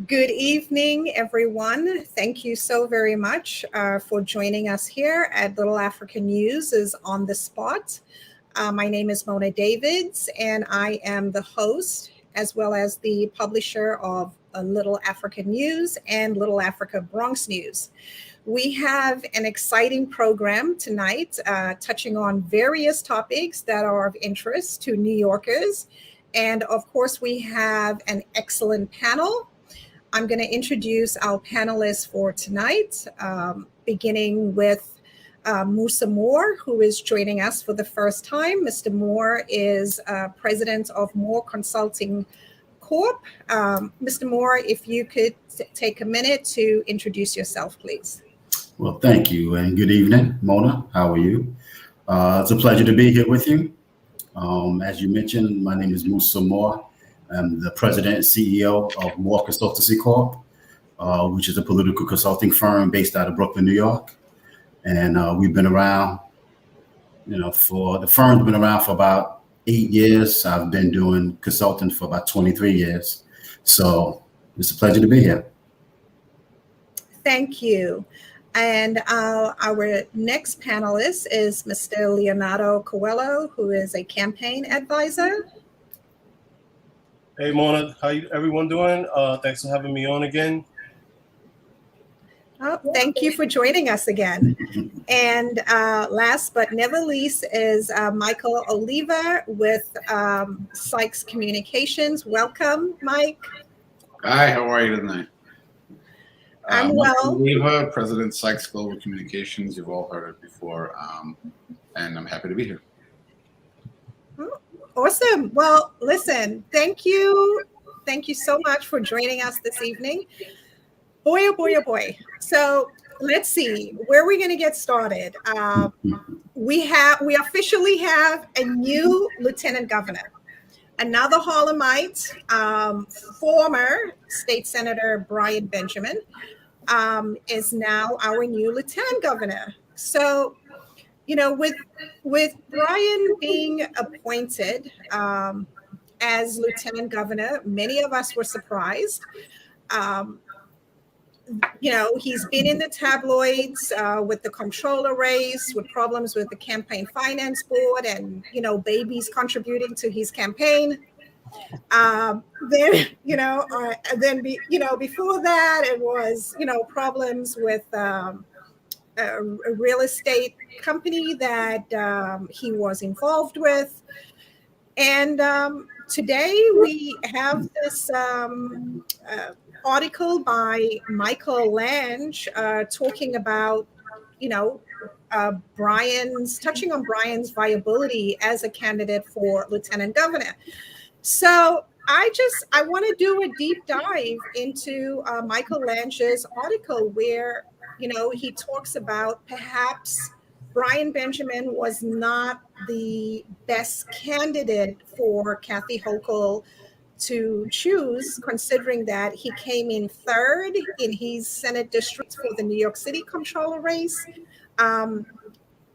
Good evening, everyone. Thank you so very much for joining us here at Little Africa News is on the spot. My name is Mona Davids, and I am the host as well as the publisher of Little Africa News and Little Africa Bronx News. We have an exciting program tonight touching on various topics that are of interest to New Yorkers. And of course, we have an excellent panel. I'm going to introduce our panelists for tonight, beginning with Musa Moore, who is joining us for the first time. Mr. Moore is president of Moore Consulting Corp. Mr. Moore, if you could take a minute to introduce yourself, please. Well, thank you, and good evening, Mona. How are you? It's a pleasure to be here with you. As you mentioned, my name is Musa Moore. I'm the president and CEO of Moore Consultancy Corp, which is a political consulting firm based out of Brooklyn, New York. And we've been around, the firm's been around for about 8 years. I've been doing consulting for about 23 years. So it's a pleasure to be here. Thank you. And our next panelist is Mr. Leonardo Coello, who is a campaign advisor. Hey, Mona, how everyone doing? Thanks for having me on again. Oh, thank you for joining us again. And last but never least is Michael Oliva with Sykes Communications. Welcome, Mike. Hi, how are you tonight? I'm well. Oliva, President Sykes Global Communications. You've all heard it before, and I'm happy to be here. Awesome. Well, listen, thank you. Thank you so much for joining us this evening. Boy, oh boy, oh boy. So let's see, where are we going to get started? We officially have a new lieutenant governor, another Harlemite, former State Senator Brian Benjamin is now our new lieutenant governor. So, with Brian being appointed as lieutenant governor, many of us were surprised. He's been in the tabloids with the comptroller race, with problems with the campaign finance board, and babies contributing to his campaign. Before that, it was problems with a real estate company that he was involved with. And today we have this article by Michael Lange talking about, touching on Brian's viability as a candidate for lieutenant governor. So I want to do a deep dive into Michael Lange's article where he talks about perhaps Brian Benjamin was not the best candidate for Kathy Hochul to choose, considering that he came in third in his Senate district for the New York City comptroller race.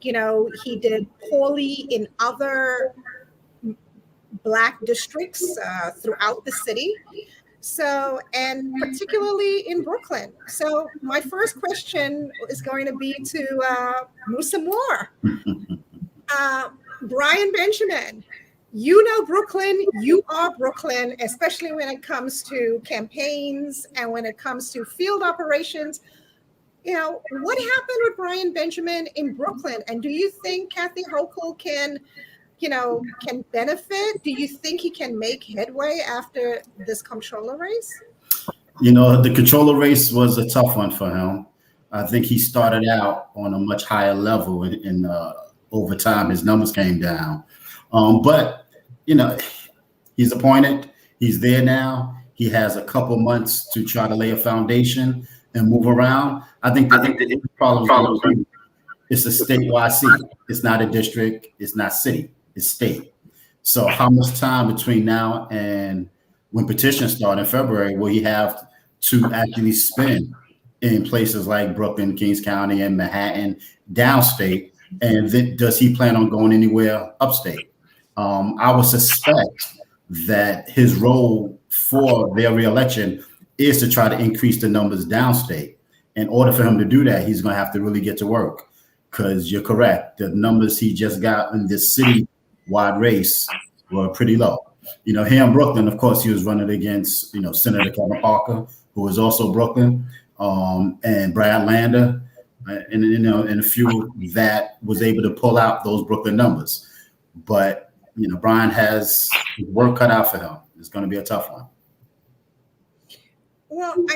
He did poorly in other Black districts throughout the city. So, and particularly in Brooklyn. So my first question is going to be to Musa Moore. Brian Benjamin, Brooklyn, you are Brooklyn, especially when it comes to campaigns and when it comes to field operations. What happened with Brian Benjamin in Brooklyn? And do you think Kathy Hochul can benefit? Do you think he can make headway after this comptroller race? The comptroller race was a tough one for him. I think he started out on a much higher level, and over time his numbers came down. But he's appointed. He's there now. He has a couple months to try to lay a foundation and move around. I think the problem is a statewide seat. It's not a district. It's not city. It's state. So how much time between now and when petitions start in February will he have to actually spend in places like Brooklyn, Kings County, and Manhattan, downstate? And then does he plan on going anywhere upstate? I would suspect that his role for their reelection is to try to increase the numbers downstate. In order for him to do that, he's going to have to really get to work, because you're correct. The numbers he just got in this city-wide race were pretty low. Here in Brooklyn, of course, he was running against, Senator Kevin Parker, who was also Brooklyn, and Brad Lander, and a few that was able to pull out those Brooklyn numbers. But, Brian has work cut out for him. It's going to be a tough one. Well,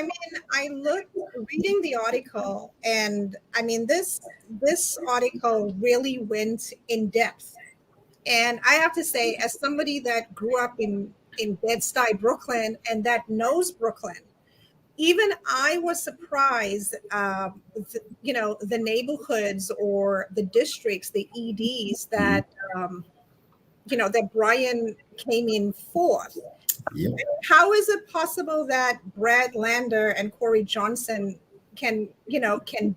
I looked reading the article, and this article really went in depth. And I have to say, as somebody that grew up in Bed-Stuy, Brooklyn, and that knows Brooklyn, even I was surprised, the neighborhoods or the districts, the EDs that, that Brian came in fourth. Yeah. How is it possible that Brad Lander and Corey Johnson can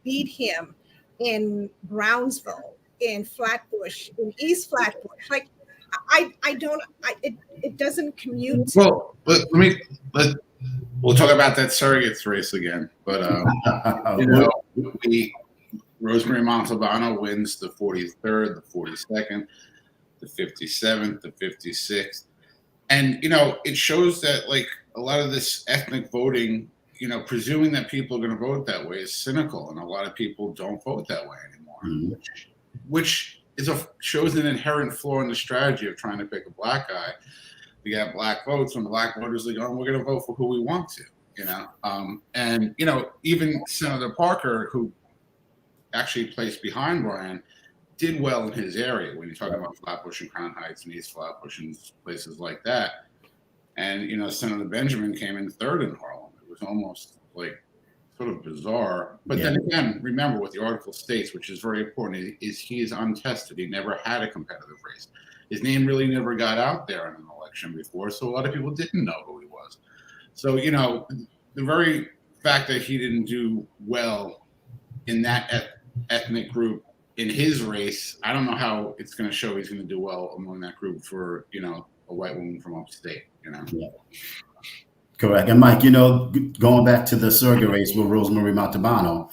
beat him in Brownsville, in Flatbush, in East Flatbush? Like, it doesn't commute. Well, we'll talk about that surrogates race again. But Rosemary Montalbano wins the 43rd, the 42nd, the 57th, the 56th. And, it shows that, like, a lot of this ethnic voting, presuming that people are going to vote that way is cynical. And a lot of people don't vote that way anymore, Mm-hmm. which shows an inherent flaw in the strategy of trying to pick a black guy. We got black votes, and black voters are going, we're going to vote for who we want to, And, even Senator Parker, who actually placed behind Brian, did well in his area when you're talking about Flatbush and Crown Heights and East Flatbush and places like that. And, Senator Benjamin came in third in Harlem. It was almost like sort of bizarre. But then again, remember what the article states, which is very important, is he is untested. He never had a competitive race. His name really never got out there in an election before, so a lot of people didn't know who he was. So, the very fact that he didn't do well in that ethnic group in his race, I don't know how it's going to show he's going to do well among that group for, a white woman from upstate, Yeah. Correct. And Mike, going back to the surrogate race with Rosemary Montalbano,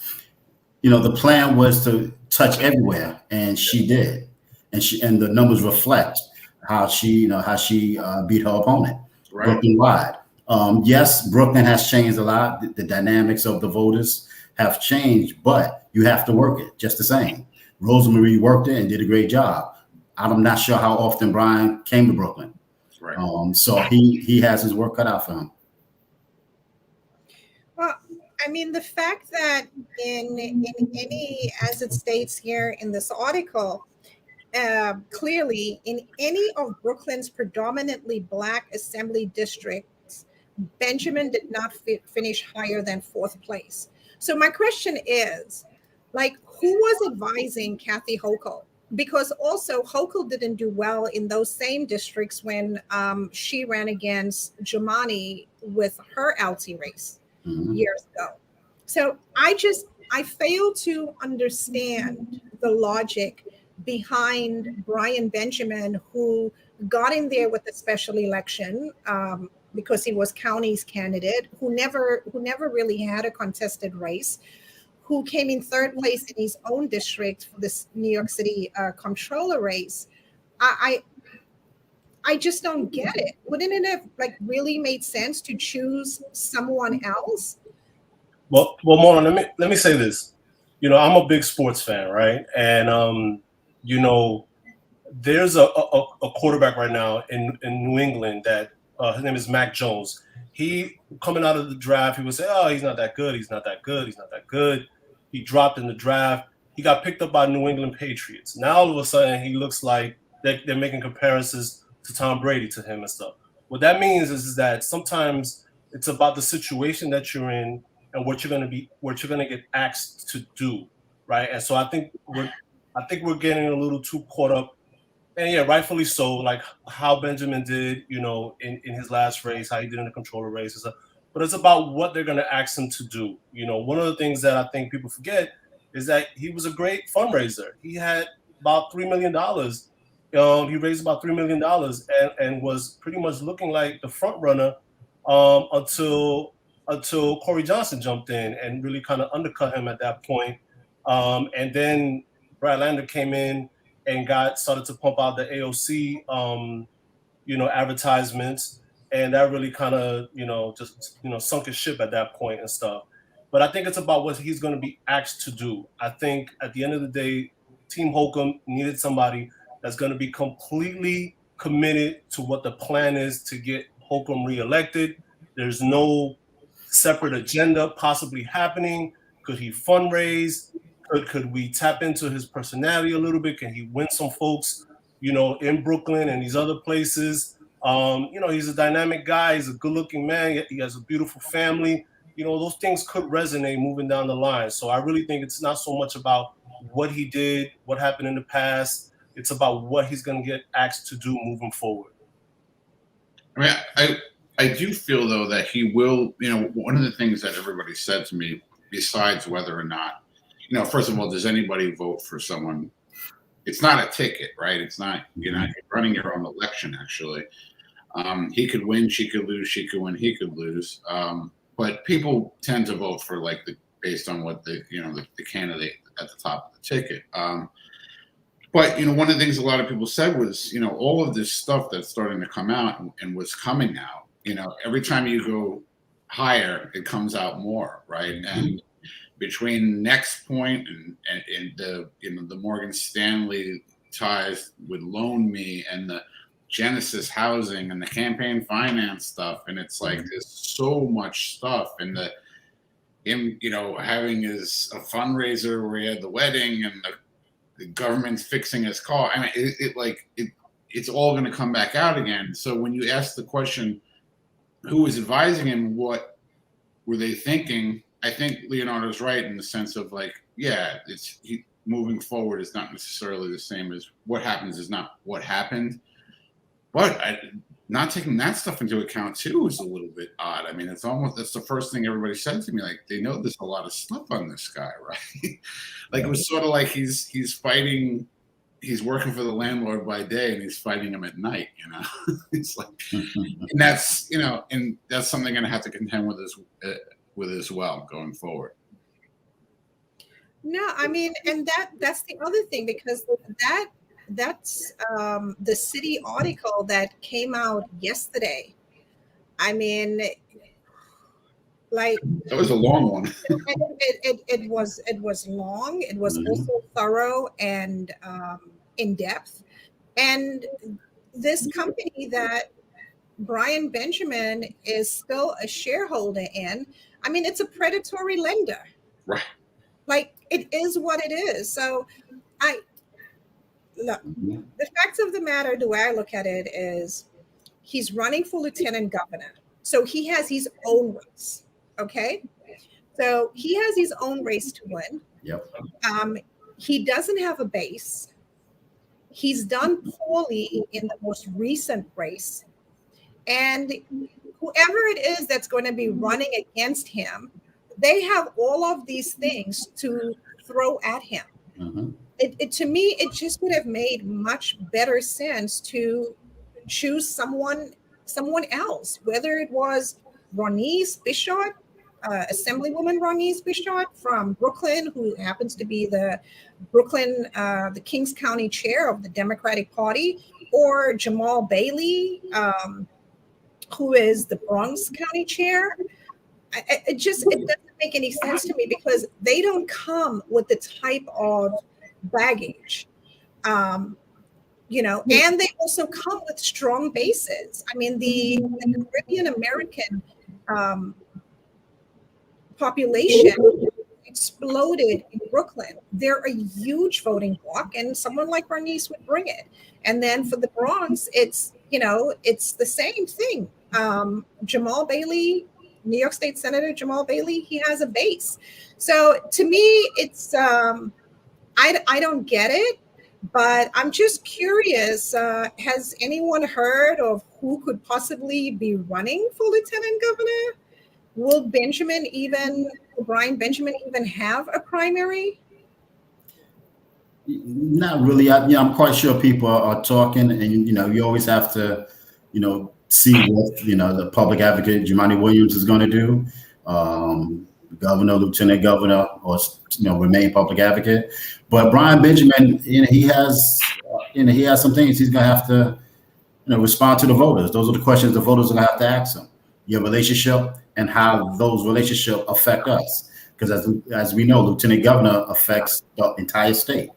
the plan was to touch everywhere, and she did. And the numbers reflect how she beat her opponent, right, Brooklyn wide. Yes, Brooklyn has changed a lot. The dynamics of the voters have changed, but you have to work it just the same. Rosemary worked it and did a great job. I'm not sure how often Brian came to Brooklyn. Right. So he has his work cut out for him. Well, the fact that in any, as it states here in this article, clearly in any of Brooklyn's predominantly black assembly districts, Benjamin did not finish higher than fourth place. So my question is, who was advising Kathy Hochul? Because also Hochul didn't do well in those same districts when she ran against Jumani with her LT race years ago. So I fail to understand the logic behind Brian Benjamin, who got in there with a special election because he was county's candidate, who never really had a contested race, who came in third place in his own district for this New York City comptroller race. I just don't get it. Wouldn't it have really made sense to choose someone else? Well, Mona, let me say this. I'm a big sports fan, right? And there's a quarterback right now in New England that his name is Mac Jones. He coming out of the draft, he would say, "Oh, he's not that good. He's not that good. He's not that good." He dropped in the draft. He got picked up by New England Patriots. Now all of a sudden he looks like they're making comparisons to Tom Brady to him and stuff. What that means is that sometimes it's about the situation that you're in and what you're gonna get asked to do, right? And so I think we're getting a little too caught up, and yeah, rightfully so. Like how Benjamin did, in his last race, how he did in the controller race and stuff. But it's about what they're gonna ask him to do. One of the things that I think people forget is that he was a great fundraiser. He had about $3 million. He raised about $3 million and was pretty much looking like the front runner until until Corey Johnson jumped in and really kind of undercut him at that point. And then Brad Lander came in and started to pump out the AOC, advertisements, and that really kind of, just sunk his ship at that point and stuff. But I think it's about what he's going to be asked to do. I think at the end of the day, Team Holcomb needed somebody that's going to be completely committed to what the plan is to get Holcomb reelected. There's no separate agenda possibly happening. Could he fundraise? Could we tap into his personality a little bit? Can he win some folks, in Brooklyn and these other places? He's a dynamic guy. He's a good-looking man. He has a beautiful family. Those things could resonate moving down the line. So I really think it's not so much about what he did, what happened in the past. It's about what he's going to get asked to do moving forward. I mean, I do feel, though, that he will, one of the things that everybody said to me, besides whether or not, first of all, does anybody vote for someone? It's not a ticket, right? It's not, you're running your own election, actually. He could win, she could lose, she could win, he could lose. But people tend to vote for based on what the candidate at the top of the ticket. But one of the things a lot of people said was, all of this stuff that's starting to come out and was coming out, every time you go higher, it comes out more, right? Mm-hmm. And between Next Point and the Morgan Stanley ties with Loan Me and the Genesis Housing and the campaign finance stuff, and it's like there's so much stuff, and him having a fundraiser where he had the wedding and the government's fixing his car. I mean, it's all going to come back out again. So when you ask the question, who was advising him, what were they thinking? I think Leonardo's right in the sense of moving forward is not necessarily the same as what happens is not what happened. But not taking that stuff into account too is a little bit odd. I mean, that's the first thing everybody said to me. Like, they know there's a lot of stuff on this guy, right? It was sort of like he's fighting. He's working for the landlord by day and he's fighting him at night. It's like, and that's and that's something I'm gonna have to contend with as well going forward. No, I mean, and that's the other thing, because that's the city article that came out yesterday. I mean, that was a long one. it was long. It was also thorough and in depth. And this company that Brian Benjamin is still a shareholder in, I mean, it's a predatory lender. Right. It is what it is. So look, the facts of the matter, the way I look at it is he's running for lieutenant governor. So he has his own race. Okay. So he has his own race to win. Yep. He doesn't have a base. He's done poorly in the most recent race. And whoever it is that's going to be running against him, they have all of these things to throw at him. Mm-hmm. To me, it just would have made much better sense to choose someone else, whether it was Ronise Bishop, Assemblywoman Ronise Bishop from Brooklyn, who happens to be the Kings County chair of the Democratic Party, or Jamal Bailey, who is the Bronx County chair. It doesn't make any sense to me, because they don't come with the type of baggage, and they also come with strong bases. I mean, the Caribbean American population exploded in Brooklyn. They're a huge voting bloc, and someone like Ronise would bring it. And then for the Bronx, it's the same thing. Jamal Bailey, New York State Senator Jamal Bailey, he has a base. So to me, it's I don't get it, but I'm just curious. Has anyone heard of who could possibly be running for lieutenant governor? Will Brian Benjamin even have a primary? Not really. I'm quite sure people are talking, and you always have to, see what the public advocate Jumaane Williams is going to do. governor, lieutenant governor, or remain public advocate. But Brian Benjamin, he has some things he's gonna have to respond to the voters. Those are the questions the voters are gonna have to ask him. Your relationship and how those relationships affect us, because as we know, lieutenant governor affects the entire state,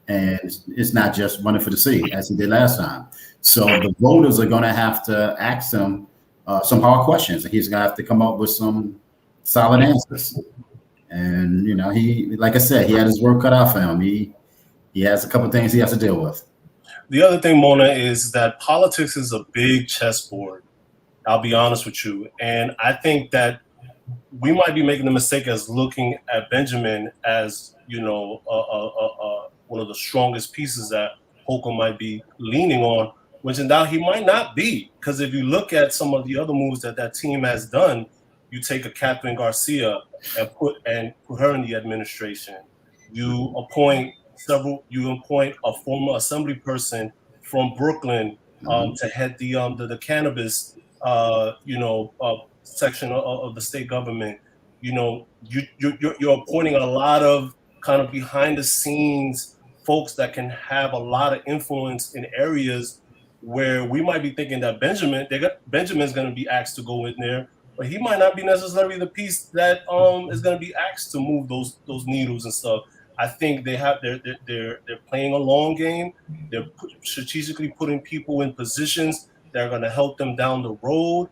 and it's not just running for the city as he did last time. So the voters are gonna have to ask him some hard questions, and he's gonna have to come up with some solid answers. And he, like I said, he had his work cut out for him. He has a couple of things he has to deal with. The other thing, Mona, is that politics is a big chessboard. I'll be honest with you. And I think that we might be making the mistake as looking at Benjamin as, one of the strongest pieces that Holcomb might be leaning on, which in doubt he might not be. Because if you look at some of the other moves that team has done, you take a Catherine Garcia and put her in the administration. You appoint a former assembly person from Brooklyn to head the cannabis section of the state government. You're appointing a lot of kind of behind the scenes folks that can have a lot of influence in areas where we might be thinking that Benjamin's going to be asked to go in there, but he might not be necessarily the piece that is going to be asked to move those needles and stuff. I think they're playing a long game. They're strategically putting people in positions that are going to help them down the road.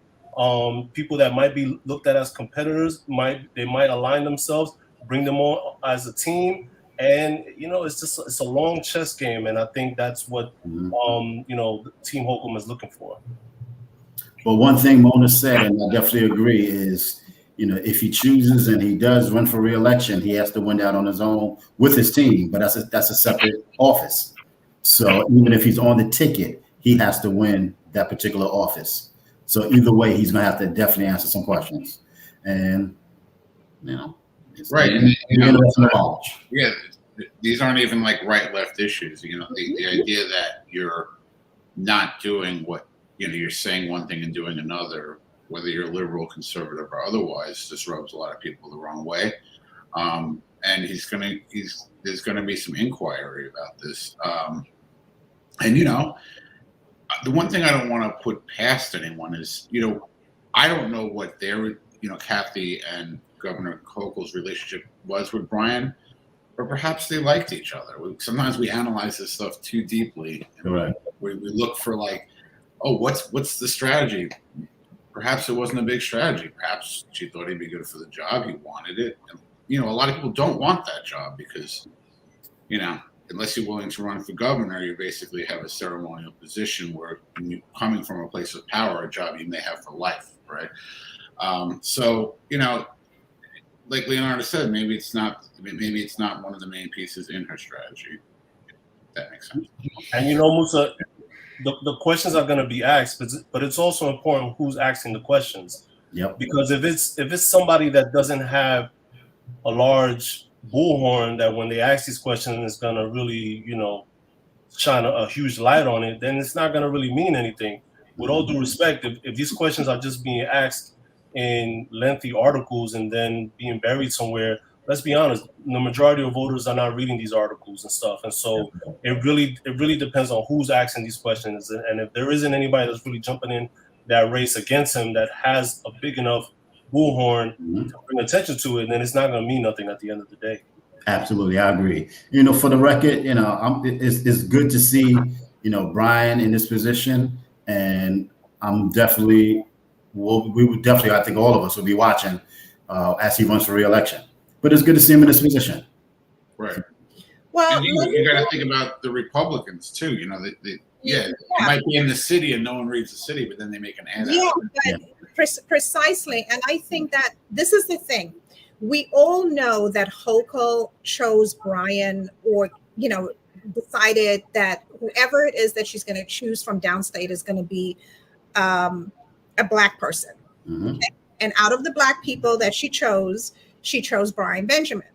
People that might be looked at as competitors might align themselves, bring them on as a team, and it's a long chess game, and I think that's what Team Holcomb is looking for. Well, one thing Mona said, and I definitely agree, is if he chooses and he does run for re-election, he has to win that on his own with his team, but that's a separate office. So even if he's on the ticket, he has to win that particular office. So either way, he's going to have to definitely answer some questions. And, right. And yeah, these aren't even like right-left issues. The idea that you're not doing what, you're saying one thing and doing another, whether you're liberal, conservative, or otherwise, just rubs a lot of people the wrong way. And there's going to be some inquiry about this. And the one thing I don't want to put past anyone is, I don't know what their, Kathy and Governor Hochul's relationship was with Brian, but perhaps they liked each other. Sometimes we analyze this stuff too deeply. Right. We look for what's the strategy? Perhaps it wasn't a big strategy. Perhaps she thought he'd be good for the job. He wanted it. And, a lot of people don't want that job because, unless you're willing to run for governor, you basically have a ceremonial position where you're coming from a place of power, a job you may have for life, right? So, like Leonardo said, maybe it's not one of the main pieces in her strategy. If that makes sense. And Musa, the questions are going to be asked, but it's also important who's asking the questions. Yep. Because if it's somebody that doesn't have a large bullhorn, that when they ask these questions is going to really, shine a huge light on it, then it's not going to really mean anything. With all due respect, if these questions are just being asked in lengthy articles and then being buried somewhere, let's be honest, the majority of voters are not reading these articles and stuff. And so it really depends on who's asking these questions. And if there isn't anybody that's really jumping in that race against him that has a big enough bullhorn to bring attention to it, then it's not going to mean nothing at the end of the day. Absolutely, I agree. For the record, it's good to see, Brian in this position, and I'm definitely, we would definitely, I think all of us will be watching as he runs for re-election. But it's good to see him in this position. Right. Well, and you got to think about the Republicans too. They might be in the city and no one reads the city, but then they make an ad. Precisely. And I think that this is the thing. We all know that Hochul chose Brian, or decided that whoever it is that she's going to choose from downstate is going to be a Black person. Mm-hmm. Okay? And out of the Black people that she chose Brian Benjamin,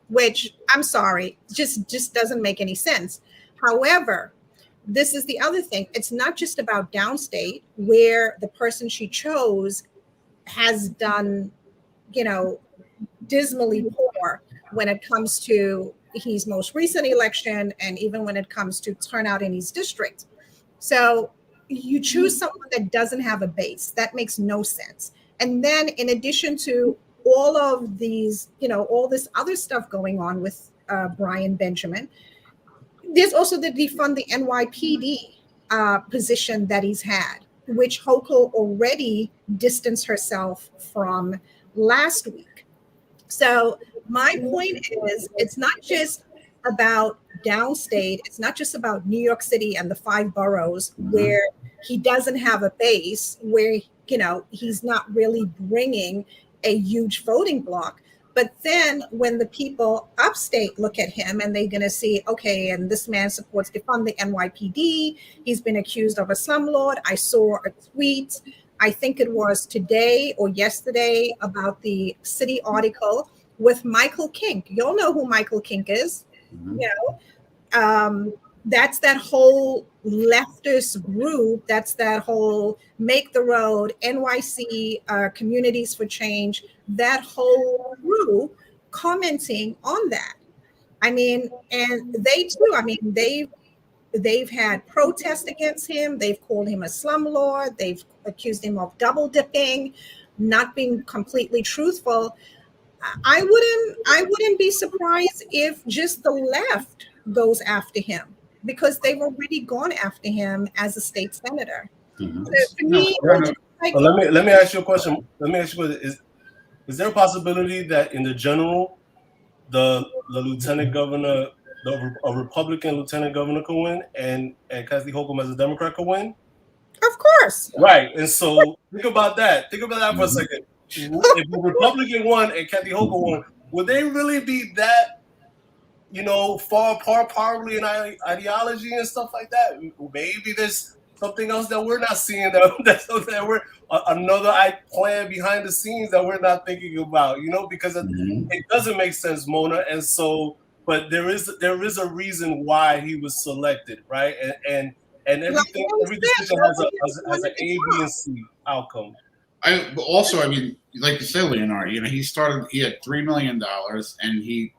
which, I'm sorry, just doesn't make any sense. However, this is the other thing. It's not just about downstate, where the person she chose has done dismally poor when it comes to his most recent election, and even when it comes to turnout in his district. So you choose someone that doesn't have a base. That makes no sense. And then in addition to all of these, all this other stuff going on with Brian Benjamin, there's also the defund the NYPD position that he's had, which Hochul already distanced herself from last week. So my point is, it's not just about downstate. It's not just about New York City and the 5 boroughs where he doesn't have a base, where, he's not really bringing a huge voting bloc. But then when the people upstate look at him and they're going to see, okay, and this man supports defund the NYPD. He's been accused of a slumlord. I saw a tweet, I think it was today or yesterday, about the city article with Michael Kink. You'll know who Michael Kink is. That's that whole leftist group. That's that whole Make the Road, NYC, Communities for Change, that whole crew commenting on that. I mean, and they too, they've had protests against him. They've called him a slumlord. They've accused him of double dipping, not being completely truthful. I wouldn't be surprised if just the left goes after him, because they've already gone after him as a state senator. So for me, let me ask you a question. Is there a possibility that in the general, the lieutenant governor, a Republican lieutenant governor could win, and Kathy Hochul as a Democrat could win? Of course. Right. And so think about that. Think about that for a second. If the Republican won and Kathy Hochul won, would they really be that, far apart probably in ideology and stuff like that? Maybe there's something else that we're not seeing, that we're another plan behind the scenes that we're not thinking about, because it doesn't make sense, Mona. And so, but there is a reason why he was selected, right? And every decision has an A, B, and C outcome. I mean, like you said, Leonardo, he had $3 million and he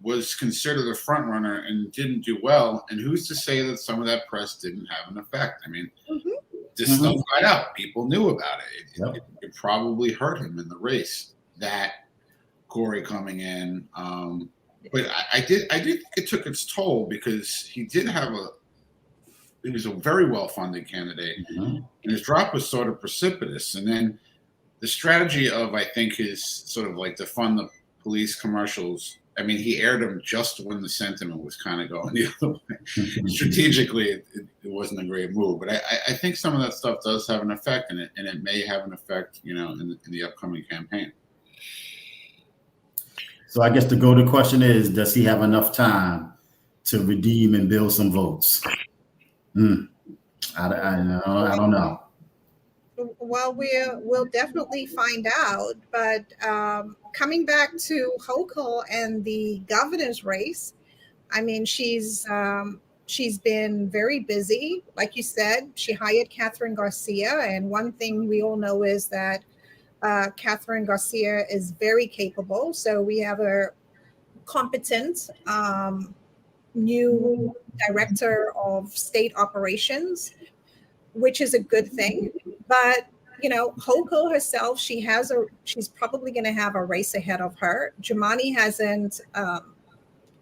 was considered a front runner and didn't do well. And who's to say that some of that press didn't have an effect? I mean, this stuff got out. People knew about it. It probably hurt him in the race, that Corey coming in. But I did think it took its toll, because he was a very well-funded candidate, and his drop was sort of precipitous. And then the strategy of, I think, his sort of like to fund the police commercials. I mean, he aired them just when the sentiment was kind of going the other way. Strategically, it wasn't a great move. But I think some of that stuff does have an effect in it, and it may have an effect, in the upcoming campaign. So I guess the go-to question is, does he have enough time to redeem and build some votes? I don't know. Well, we'll definitely find out. But coming back to Hochul and the governor's race, I mean, she's been very busy. Like you said, she hired Catherine Garcia, and one thing we all know is that Catherine Garcia is very capable. So we have a competent new director of state operations, which is a good thing. But Hochul herself, she's probably going to have a race ahead of her. Jumaane hasn't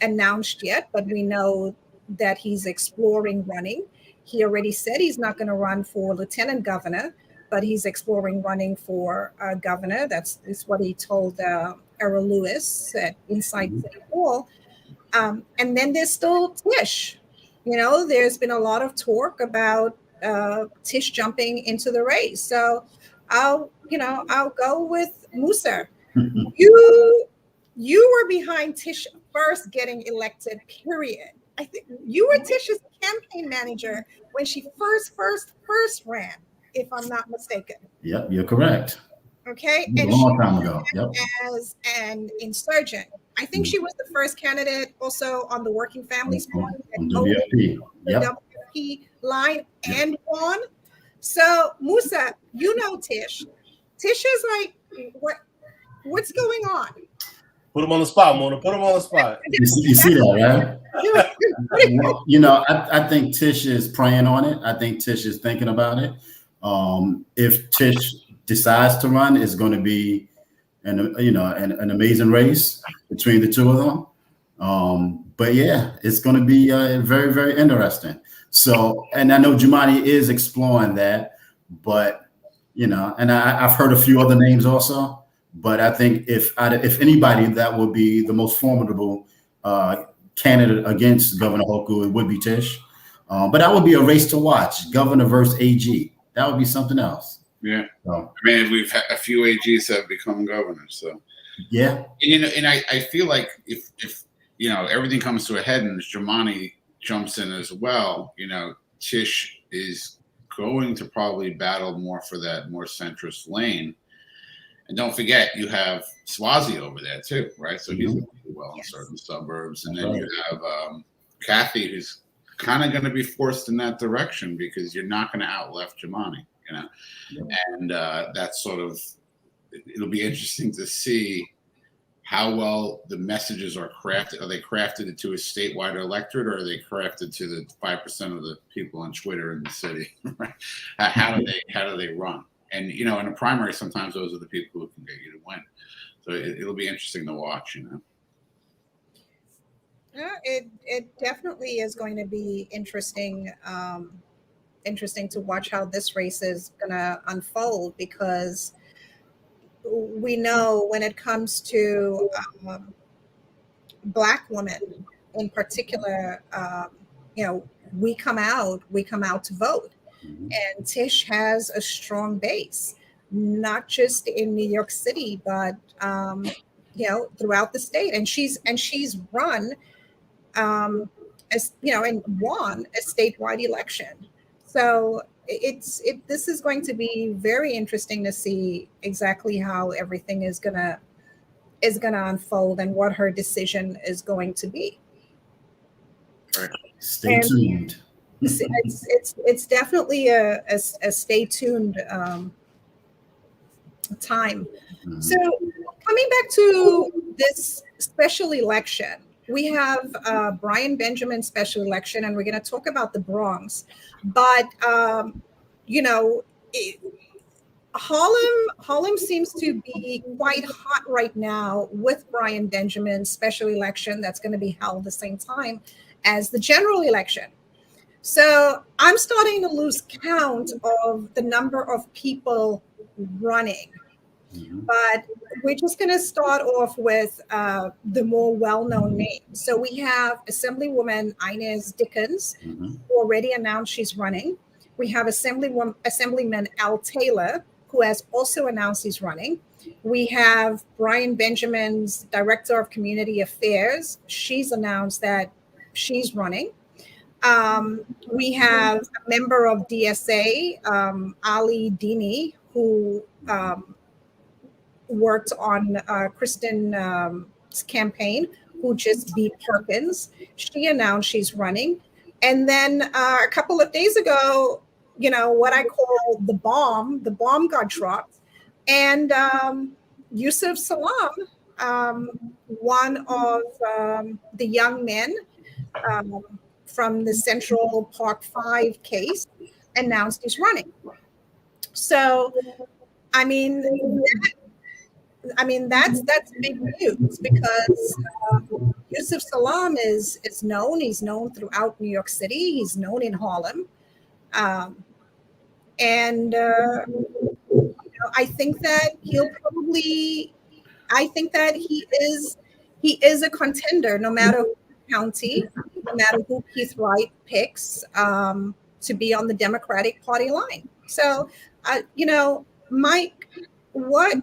announced yet, but we know that he's exploring running. He already said he's not going to run for lieutenant governor, but he's exploring running for governor. That's what he told Errol Lewis at Inside City Hall. And then there's still Tish. There's been a lot of talk about Tish jumping into the race. So I'll go with Musa. You were behind Tish first getting elected, period. I think you were Tish's campaign manager when she first ran, if I'm not mistaken. Yep, you're correct. Okay. A long time ago. Yep. As an insurgent. I think she was the first candidate also on the Working Families Party WFP. Yep. WFP line and won. So Musa, Tish. Tish is like what What's going on? Put him on the spot, Mona. Put him on the spot. You see that, right? I think Tish is praying on it. I think Tish is thinking about it. If Tish decides to run, it's going to be an amazing race between the two of them. But yeah, it's going to be very, very interesting. So, and I know Jumaane is exploring that, but and I've heard a few other names also. But I think if anybody, that would be the most formidable candidate against Governor Hochul, it would be Tish. But that would be a race to watch, Governor versus AG. That would be something else. Yeah. So, I mean, we've had a few AGs have become governors. So yeah. And I feel like if everything comes to a head and Jumaane jumps in as well, Tish is going to probably battle more for that more centrist lane. And don't forget, you have Swazi over there too, right? So he's going to do well in certain suburbs. And then you have Kathy, who's kind of going to be forced in that direction because you're not going to outleft Jumaane, And that's sort of, it'll be interesting to see how well the messages are crafted. Are they crafted to a statewide electorate, or are they crafted to the 5% of the people on Twitter in the city? Right? How do they run? And in a primary, sometimes those are the people who can get you to win. So it'll be interesting to watch. Yeah, it definitely is going to be interesting. Interesting to watch how this race is going to unfold, because we know when it comes to Black women in particular, we come out to vote. And Tish has a strong base, not just in New York City, but throughout the state. And she's run and won a statewide election. So this is going to be very interesting to see exactly how everything is gonna unfold and what her decision is going to be. Stay tuned. It's definitely a stay tuned time. So coming back to this special election, we have Brian Benjamin's special election, and we're going to talk about the Bronx. But Harlem seems to be quite hot right now with Brian Benjamin's special election that's going to be held the same time as the general election. So I'm starting to lose count of the number of people running. But we're just going to start off with the more well-known names. So we have Assemblywoman Inez Dickens, who already announced she's running. We have Assemblyman Al Taylor, who has also announced he's running. We have Brian Benjamin's Director of Community Affairs. She's announced that she's running. We have a member of DSA, Ali Dini, who worked on Kristen's campaign, who just beat Perkins. She announced she's running. And then a couple of days ago, what I call the bomb got dropped. And Yusuf Salam, one of the young men from the Central Park 5 case, announced he's running. So, that's big news, because Yusuf Salam is known. He's known throughout New York City. He's known in Harlem. I think that he is a contender, no matter who county, no matter who Keith Wright picks to be on the Democratic Party line. So, Mike, what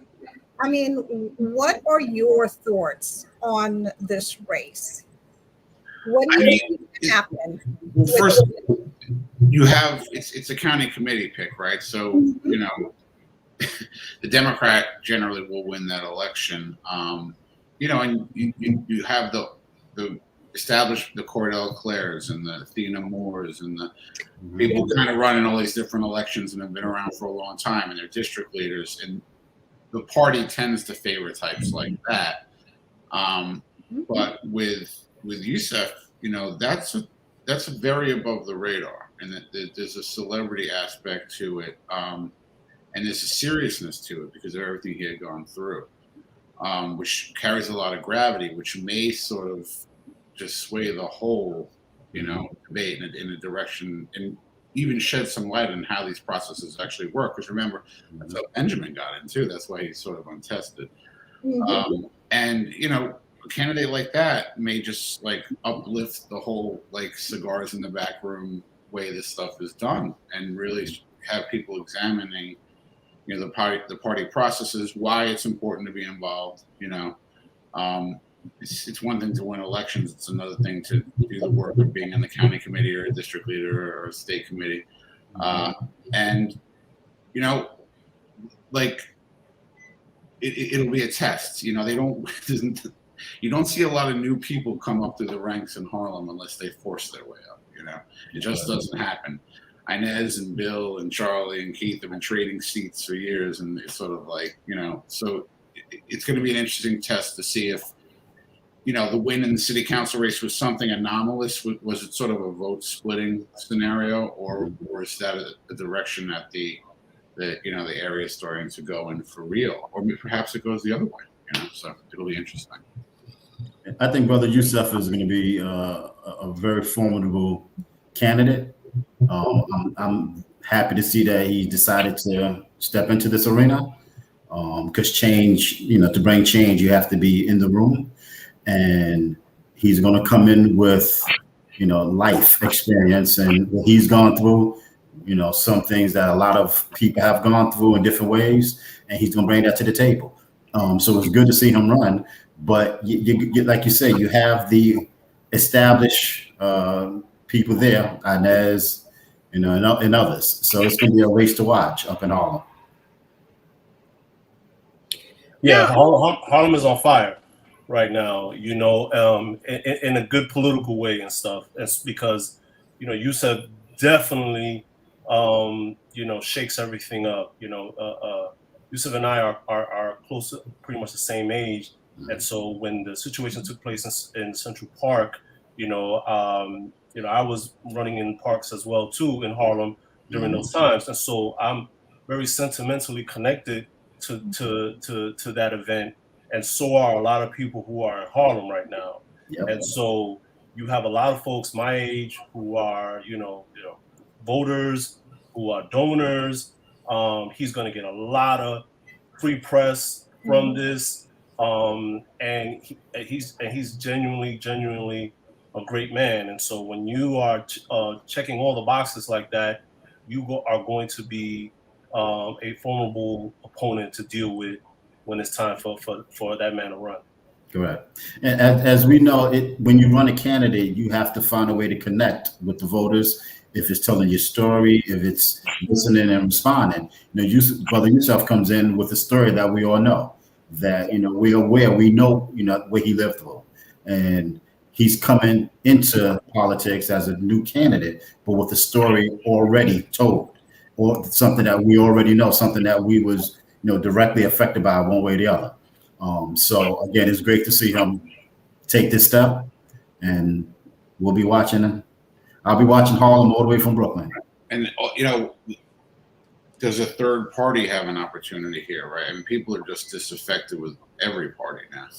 are your thoughts on this race? What do you think can happen? Well, first, you have it's a county committee pick, right? So the Democrat generally will win that election. And you have the established the Cordell Clares and the Athena Moores and the people kind of running all these different elections and have been around for a long time, and they're district leaders. And the party tends to favor types like that. But with Yusuf, that's very above the radar, and there's a celebrity aspect to it, and there's a seriousness to it because of everything he had gone through, which carries a lot of gravity, which may sort of just sway the whole, debate in a direction, and even shed some light on how these processes actually work. Because remember, that's how Benjamin got in too. That's why he's sort of untested. And a candidate like that may just like uplift the whole like cigars in the back room way this stuff is done, and really have people examining, the party processes, why it's important to be involved. It's one thing to win elections; it's another thing to do the work of being in the county committee or a district leader or a state committee, and like it'll be a test. They don't. You don't see a lot of new people come up through the ranks in Harlem unless they force their way up. It just doesn't happen. Inez and Bill and Charlie and Keith have been trading seats for years, and it's sort of like, so it's going to be an interesting test to see if, the win in the city council race was something anomalous. Was it sort of a vote splitting scenario, or is that a direction that the area is starting to go in for real, or perhaps it goes the other way? So it'll be interesting. I think Brother Yusuf is going to be a very formidable candidate. I'm happy to see that he decided to step into this arena, because change, to bring change, you have to be in the room, and he's going to come in with, life experience and what he's gone through, some things that a lot of people have gone through in different ways, and he's going to bring that to the table. So it's good to see him run, but you like you say, you have the established people there, Inez, and others. So it's going to be a race to watch up in Harlem. Yeah, Harlem is on fire right now, in a good political way and stuff. That's because, Yusuf definitely, shakes everything up. Yusuf and I are close to pretty much the same age. And so when the situation took place in Central Park, I was running in parks as well too in Harlem during those times. And so I'm very sentimentally connected to that event. And so are a lot of people who are in Harlem right now. Yep. And so you have a lot of folks my age who are, voters, who are donors. He's going to get a lot of free press from this, and he's genuinely a great man. And so when you are checking all the boxes like that, you are going to be a formidable opponent to deal with when it's time for that man to run. Correct. And as we know, when you run a candidate, you have to find a way to connect with the voters. If it's telling your story, if it's listening and responding, Brother Yusuf comes in with a story that we all know, that we're aware, we know, what he lived through, and he's coming into politics as a new candidate, but with a story already told, or something that we already know, something that we was directly affected by one way or the other. So again, it's great to see him take this step, and we'll be watching him. I'll be watching Harlem all the way from Brooklyn. And, does a third party have an opportunity here, right? I mean, people are just disaffected with every party now.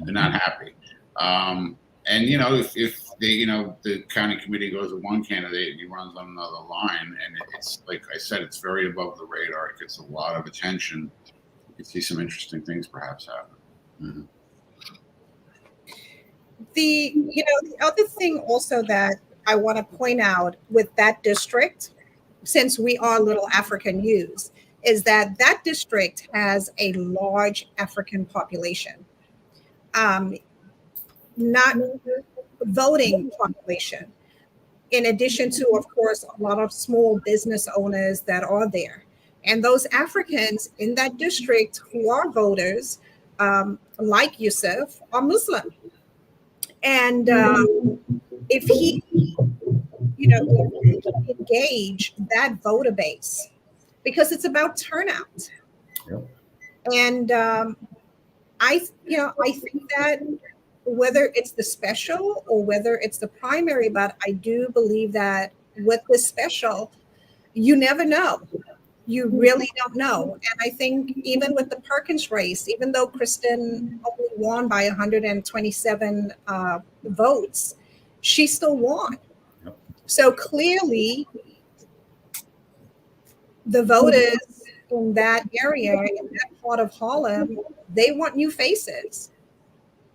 They're not happy. And, if they, the county committee goes with one candidate and he runs on another line, and it's, like I said, it's very above the radar. It gets a lot of attention. You can see some interesting things perhaps happen. The other thing also that I want to point out with that district, since we are Little African News, is that district has a large African population, not voting population, in addition to, of course, a lot of small business owners that are there. And those Africans in that district who are voters, like Yusuf, are Muslim. And if he, engage that voter base, because it's about turnout. Yep. And I think that whether it's the special or whether it's the primary, but I do believe that with this special, you never know. You really don't know. And I think even with the Perkins race, even though Kristen only won by 127 votes, she still won. So clearly, the voters in that area, in that part of Harlem, they want new faces.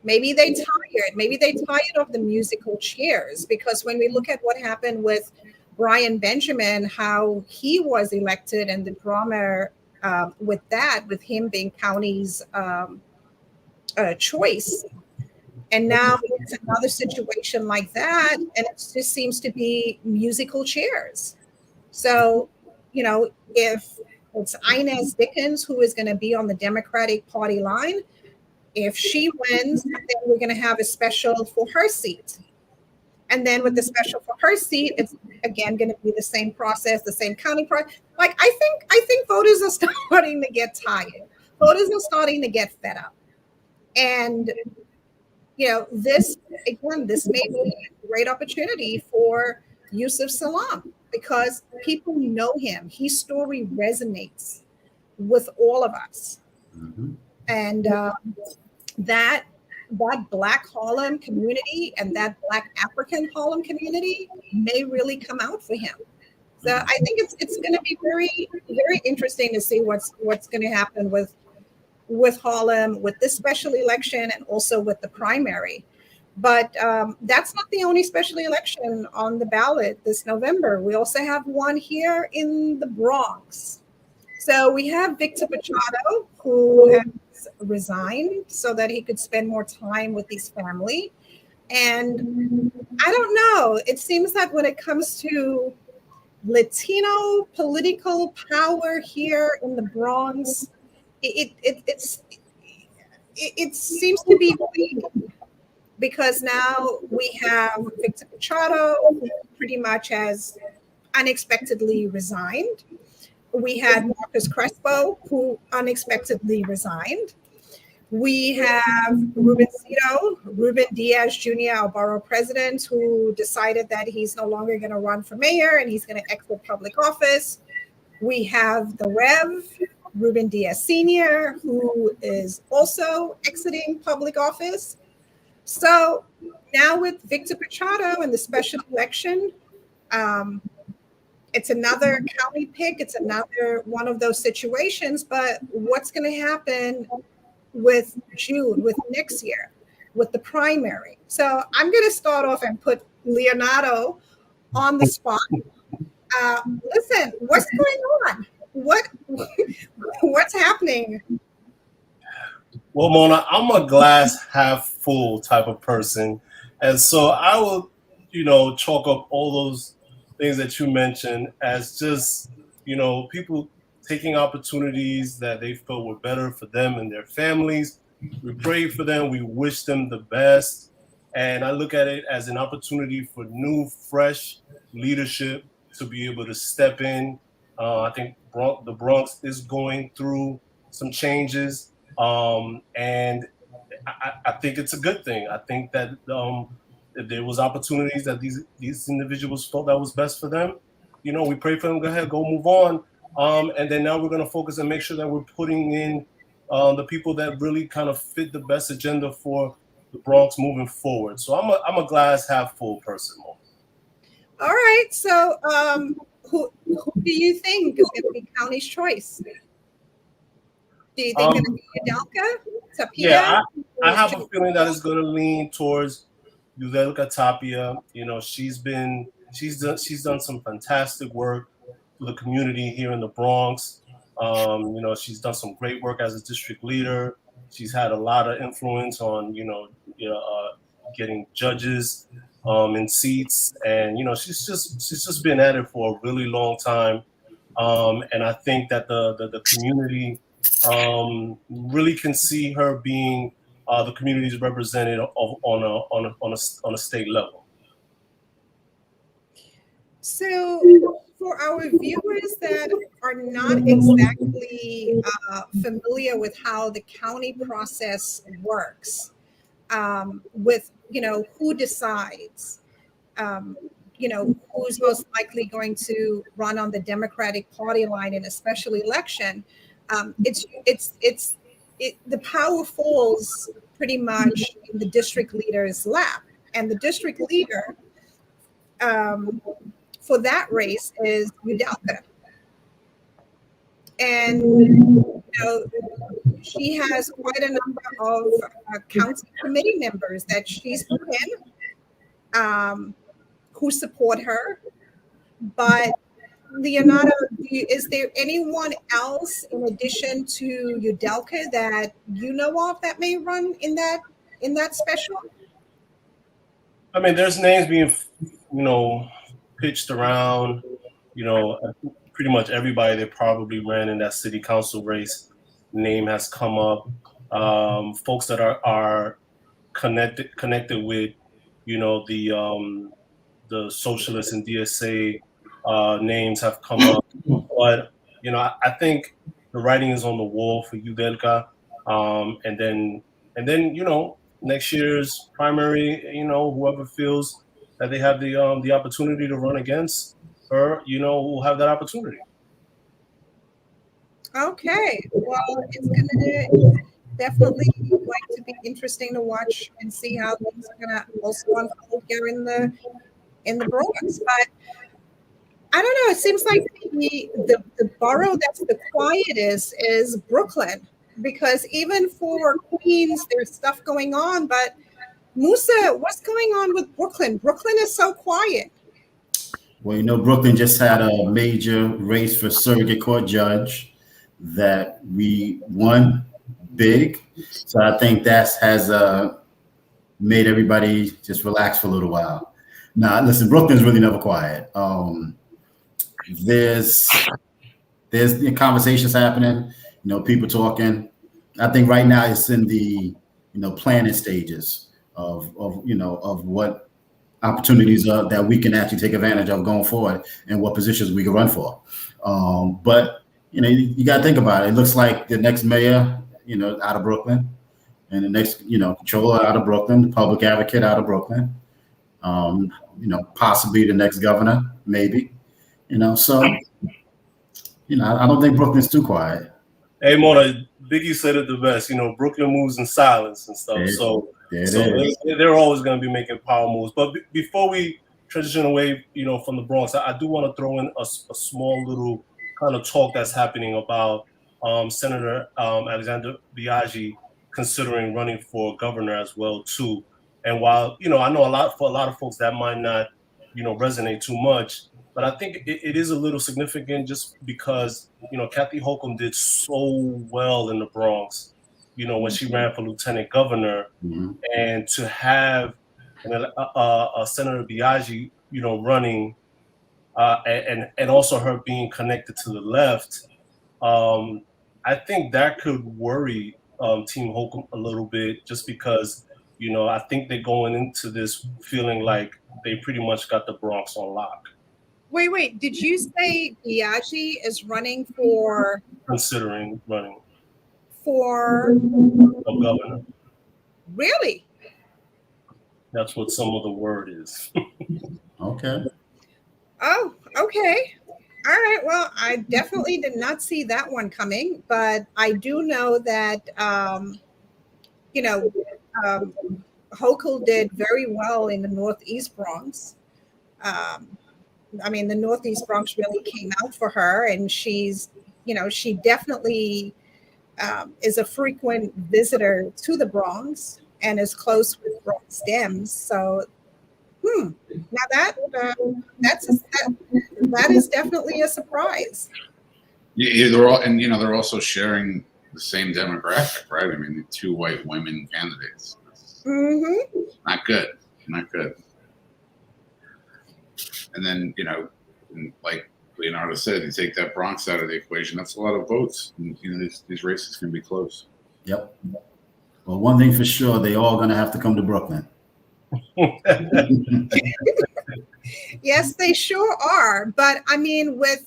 Maybe they tired. Maybe they tired of the musical chairs, because when we look at what happened with Brian Benjamin, how he was elected, and the drama with that, with him being county's choice, and now it's another situation like that, and it just seems to be musical chairs. So, if it's Inez Dickens who is going to be on the Democratic Party line, if she wins, then we're going to have a special for her seat. And then with the special for her seat, it's again going to be the same process, the same county process. Like I think voters are starting to get tired. Voters are starting to get fed up. And this may be a great opportunity for Yusuf Salam, because people know him. His story resonates with all of us. Mm-hmm. And that Black Harlem community and that Black African Harlem community may really come out for him. So I think it's going to be very, very interesting to see what's going to happen with Harlem, with this special election, and also with the primary. But that's not the only special election on the ballot this November. We also have one here in the Bronx. So we have Victor Machado, who has resigned so that he could spend more time with his family. And I don't know, it seems that when it comes to Latino political power here in the Bronx, it seems to be weak, because now we have Victor Machado, who pretty much has unexpectedly resigned. We had Marcus Crespo, who unexpectedly resigned. We have Ruben Diaz Jr., our borough president, who decided that he's no longer going to run for mayor and he's going to exit public office. We have the Rev, Ruben Diaz Sr., who is also exiting public office. So now with Victor Machado and the special election, it's another county pick. It's another one of those situations. But what's going to happen with June, with next year, with the primary? So I'm going to start off and put Leonardo on the spot. Listen, what's going on? What's happening? Well, Mona, I'm a glass half full type of person. And so I will, chalk up all those things that you mentioned as just, people taking opportunities that they felt were better for them and their families. We pray for them. We wish them the best. And I look at it as an opportunity for new, fresh leadership to be able to step in. I think the Bronx is going through some changes. And I think it's a good thing. I think that if there was opportunities that these individuals felt that was best for them, we pray for them. Go ahead, go move on. And then now we're going to focus and make sure that we're putting in the people that really kind of fit the best agenda for the Bronx moving forward. So I'm a glass half full person. All right. So who do you think is going to be county's choice? Do you think it's going to be Udelka? Tapia? Yeah, I have a feeling that it's going to lean towards Udelka Tapia. She's done some fantastic work for the community here in the Bronx. She's done some great work as a district leader. She's had a lot of influence on, getting judges in seats, and she's just been at it for a really long time. And I think that the community really can see her being the community's representative on a state level. So for our viewers that are not exactly familiar with how the county process works, with, who decides, who's most likely going to run on the Democratic Party line in a special election, the power falls pretty much in the district leader's lap. And the district leader for that race is Udelka. And she has quite a number of county committee members that she's put in, who support her. But Leonardo, is there anyone else in addition to Udelka that you know of that may run in that special? I mean, there's names being, pitched around. Pretty much everybody that probably ran in that city council race name has come up. Folks that are connected with, the socialists and DSA names have come up. But I think the writing is on the wall for Udelka, and then next year's primary, whoever feels that they have the opportunity to run against her, will have that opportunity. Okay, well, it's definitely going to be interesting to watch and see how things are going to also unfold here in the Bronx. But I don't know. It seems like the borough that's the quietest is Brooklyn, because even for Queens, there's stuff going on. But Musa, what's going on with Brooklyn? Brooklyn is so quiet. Well, Brooklyn just had a major race for surrogate court judge that we won big. So I think that has made everybody just relax for a little while. Now, listen, Brooklyn's really never quiet. There's conversations happening, people talking. I think right now it's in the planning stages of what opportunities are that we can actually take advantage of going forward and what positions we can run for. But you got to think about it. It looks like the next mayor, out of Brooklyn, and the next, controller out of Brooklyn, the public advocate out of Brooklyn, possibly the next governor, maybe, so, I don't think Brooklyn's too quiet. Hey, Mona, Biggie said it the best, Brooklyn moves in silence and stuff. They're always going to be making power moves. But before we transition away, from the Bronx, I do want to throw in a small little kind of talk that's happening about Senator Alexander Biaggi considering running for governor as well too. And while I know for a lot of folks that might not resonate too much, but I think it is a little significant just because Kathy Hochul did so well in the Bronx, when she ran for lieutenant governor, and to have Senator Biaggi running, and also her being connected to the left, I think that could worry Team Hochul a little bit, just because I think they're going into this feeling like they pretty much got the Bronx on lock. Wait, did you say Biaggi is considering running for a governor? Really? That's what some of the word is. Okay. Oh, okay. All right. Well, I definitely did not see that one coming, but I do know that, Hochul did very well in the Northeast Bronx. The Northeast Bronx really came out for her, and she's, she definitely is a frequent visitor to the Bronx and is close with Bronx Dems. So, now that is definitely a surprise. Yeah, they're also sharing the same demographic, right? I mean, 2 white women candidates. Not good. And then, like Leonardo said, you take that Bronx out of the equation, that's a lot of votes. And, these races can be close. Yep. Well, one thing for sure, they all going to have to come to Brooklyn. Yes, they sure are. But I mean, with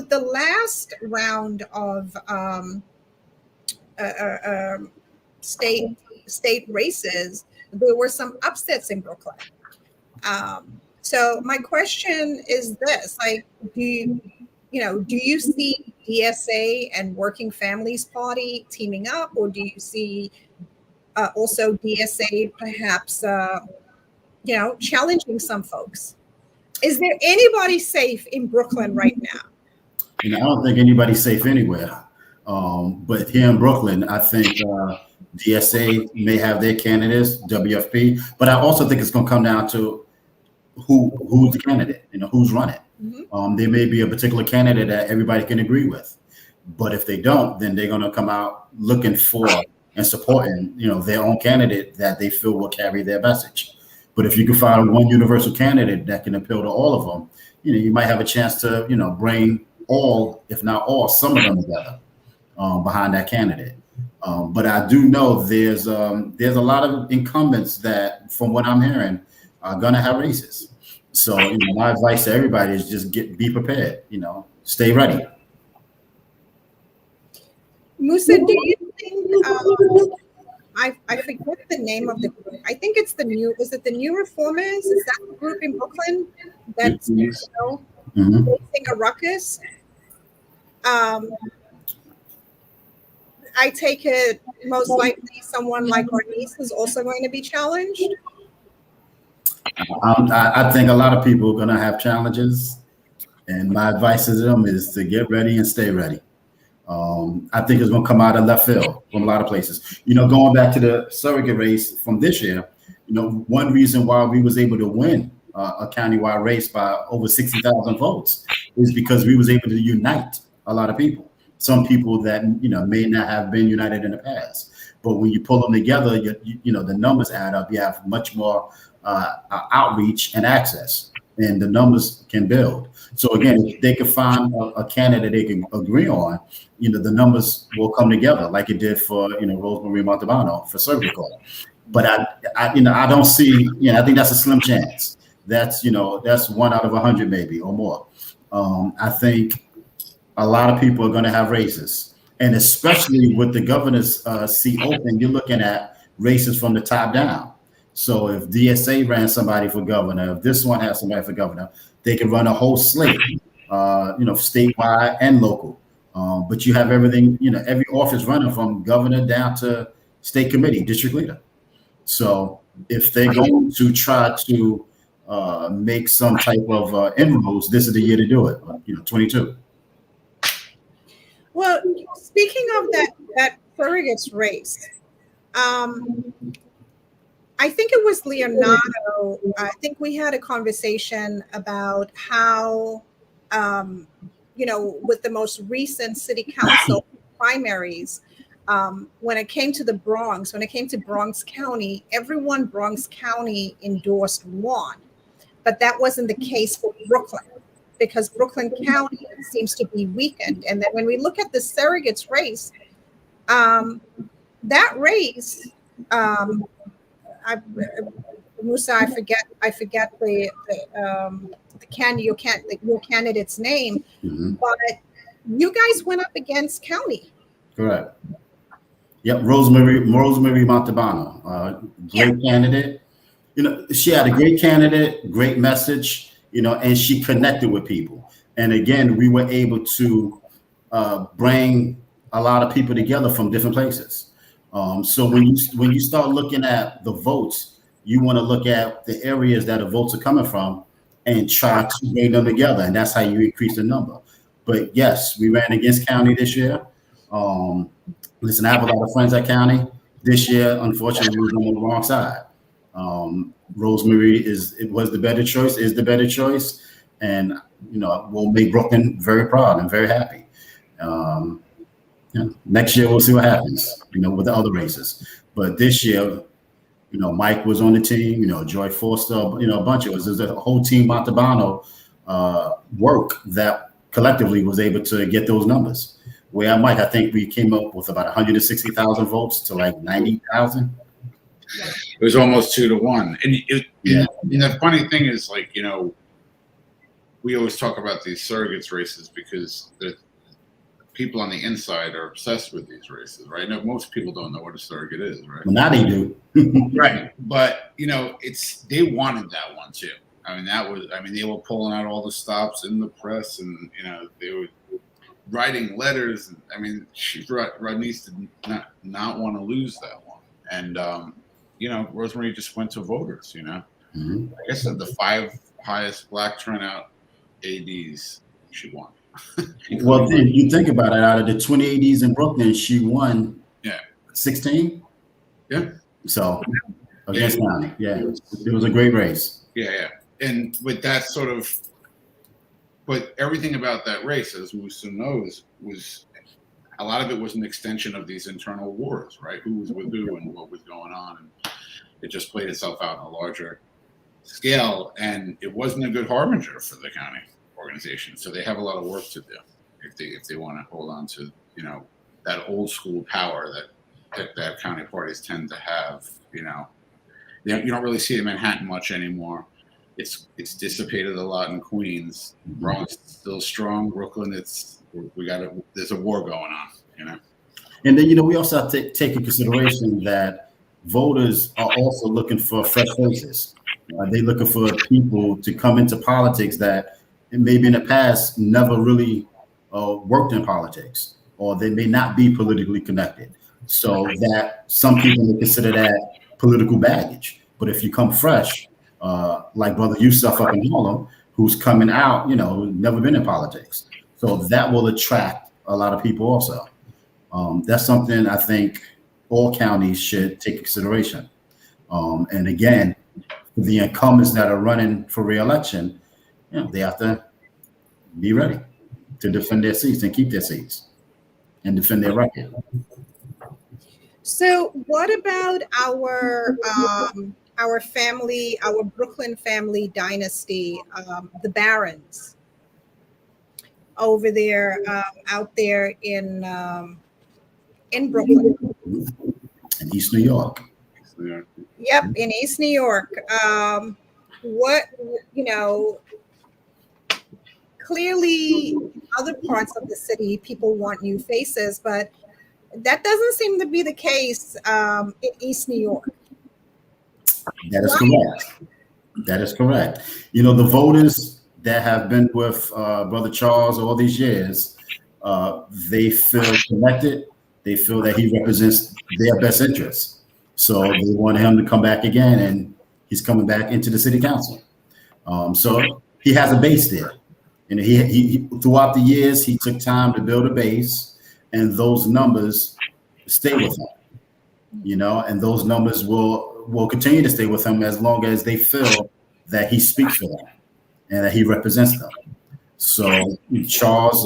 the last round of uh, uh, um, state races, there were some upsets in Brooklyn. So my question is this: like, do you see DSA and Working Families Party teaming up, or do you see also DSA perhaps challenging some folks? Is there anybody safe in Brooklyn right now? I don't think anybody's safe anywhere. But here in Brooklyn, I think DSA may have their candidates, WFP, but I also think it's going to come down to who's the candidate, who's running. Mm-hmm. There may be a particular candidate that everybody can agree with, but if they don't, then they're going to come out looking for and supporting, their own candidate that they feel will carry their message. But if you can find one universal candidate that can appeal to all of them, you might have a chance to, bring all, if not all, some of them together behind that candidate. But I do know there's a lot of incumbents that, from what I'm hearing, are going to have races. So my advice to everybody is just be prepared. Stay ready. Musa, do you think? I forget the name of the group. I think it's the New Reformers? Is that the group in Brooklyn that's facing a ruckus? I take it most likely someone like Bernice is also going to be challenged. I think a lot of people are going to have challenges, and my advice to them is to get ready and stay ready. I think it's going to come out of left field from a lot of places. Going back to the surrogate race from this year, one reason why we was able to win a countywide race by over 60,000 votes is because we was able to unite a lot of people. Some people that may not have been united in the past, but when you pull them together, the numbers add up. You have much more outreach and access, and the numbers can build. So again, if they can find a candidate they can agree on, the numbers will come together like it did for Rosemary Montalbano for cervical. But I don't see, I think that's a slim chance. That's 1 out of 100 maybe or more. I think a lot of people are going to have races, and especially with the governor's seat open, you're looking at races from the top down. So if DSA ran somebody for governor, if this one has somebody for governor, they can run a whole slate, statewide and local. But you have everything, every office running from governor down to state committee, district leader. So if they're going to try to make some type of inroads, this is the year to do it, 22. Well, speaking of that surrogates race, I think it was Leonardo. I think we had a conversation about how, with the most recent city council primaries, when it came to the Bronx, when it came to Bronx County, everyone Bronx County endorsed one, but that wasn't the case for Brooklyn, because Brooklyn County seems to be weakened. And then when we look at the surrogates race, that race, Musa, I forget the your candidate's name, but you guys went up against county. Correct. Yep, Rosemary Montalbano, great candidate. She had a great candidate, great message, and she connected with people. And again, we were able to bring a lot of people together from different places. So when you start looking at the votes, you want to look at the areas that the votes are coming from and try to bring them together, and that's how you increase the number. But yes, we ran against county this year. Listen, I have a lot of friends at county. This year, unfortunately, we were on the wrong side. Rosemary is the better choice, and we'll make Brooklyn very proud and very happy. Next year we'll see what happens, with the other races. But this year, Mike was on the team, Joy Forster, a bunch of us. There's a whole team Montalbano work that collectively was able to get those numbers. Where Mike, I think we came up with about 160,000 votes to like 90,000. It was almost 2 to 1. And the funny thing is, we always talk about these surrogates races because the people on the inside are obsessed with these races, right? Now, most people don't know what a surrogate is, right? Well, now they do. Right. But, they wanted that one too. They were pulling out all the stops in the press and, they were writing letters. And, Rodney's did not want to lose that one. And, Rosemary just went to voters, Mm-hmm. Like I said, the 5 highest black turnout ADs, she won. Well, then you think about it, out of the 20 ADs in Brooklyn, she won 16. Yeah. So against County. Yeah. It was a great race. Yeah. And with that but everything about that race, as Musa knows, was a lot of it was an extension of these internal wars, right? Who was with who and what was going on. And it just played itself out on a larger scale. And it wasn't a good harbinger for the county organization. So they have a lot of work to do if they want to hold on to, that old school power that county parties tend to have. You don't really see it in Manhattan much anymore. It's dissipated a lot in Queens. Bronx is still strong. Brooklyn, there's a war going on, And then, we also have to take in consideration that voters are also looking for fresh faces. They're looking for people to come into politics that maybe in the past never really worked in politics, or they may not be politically connected. So that some people may consider that political baggage. But if you come fresh, like Brother Yusuf up in Harlem, who's coming out, never been in politics. So that will attract a lot of people also. That's something I think all counties should take consideration. And again, the incumbents that are running for re-election, they have to be ready to defend their seats and keep their seats and defend their record. So what about our family, our Brooklyn family dynasty, the Barons over there, out there in Brooklyn? In East New York. Yep, in East New York. Clearly other parts of the city, people want new faces, but that doesn't seem to be the case in East New York. That is correct. That is correct. The voters that have been with Brother Charles all these years, they feel connected. They feel that he represents their best interests. So they want him to come back again, and he's coming back into the city council. So he has a base there. He throughout the years, he took time to build a base, and those numbers stay with him. And those numbers will continue to stay with him as long as they feel that he speaks for them and that he represents them. So Charles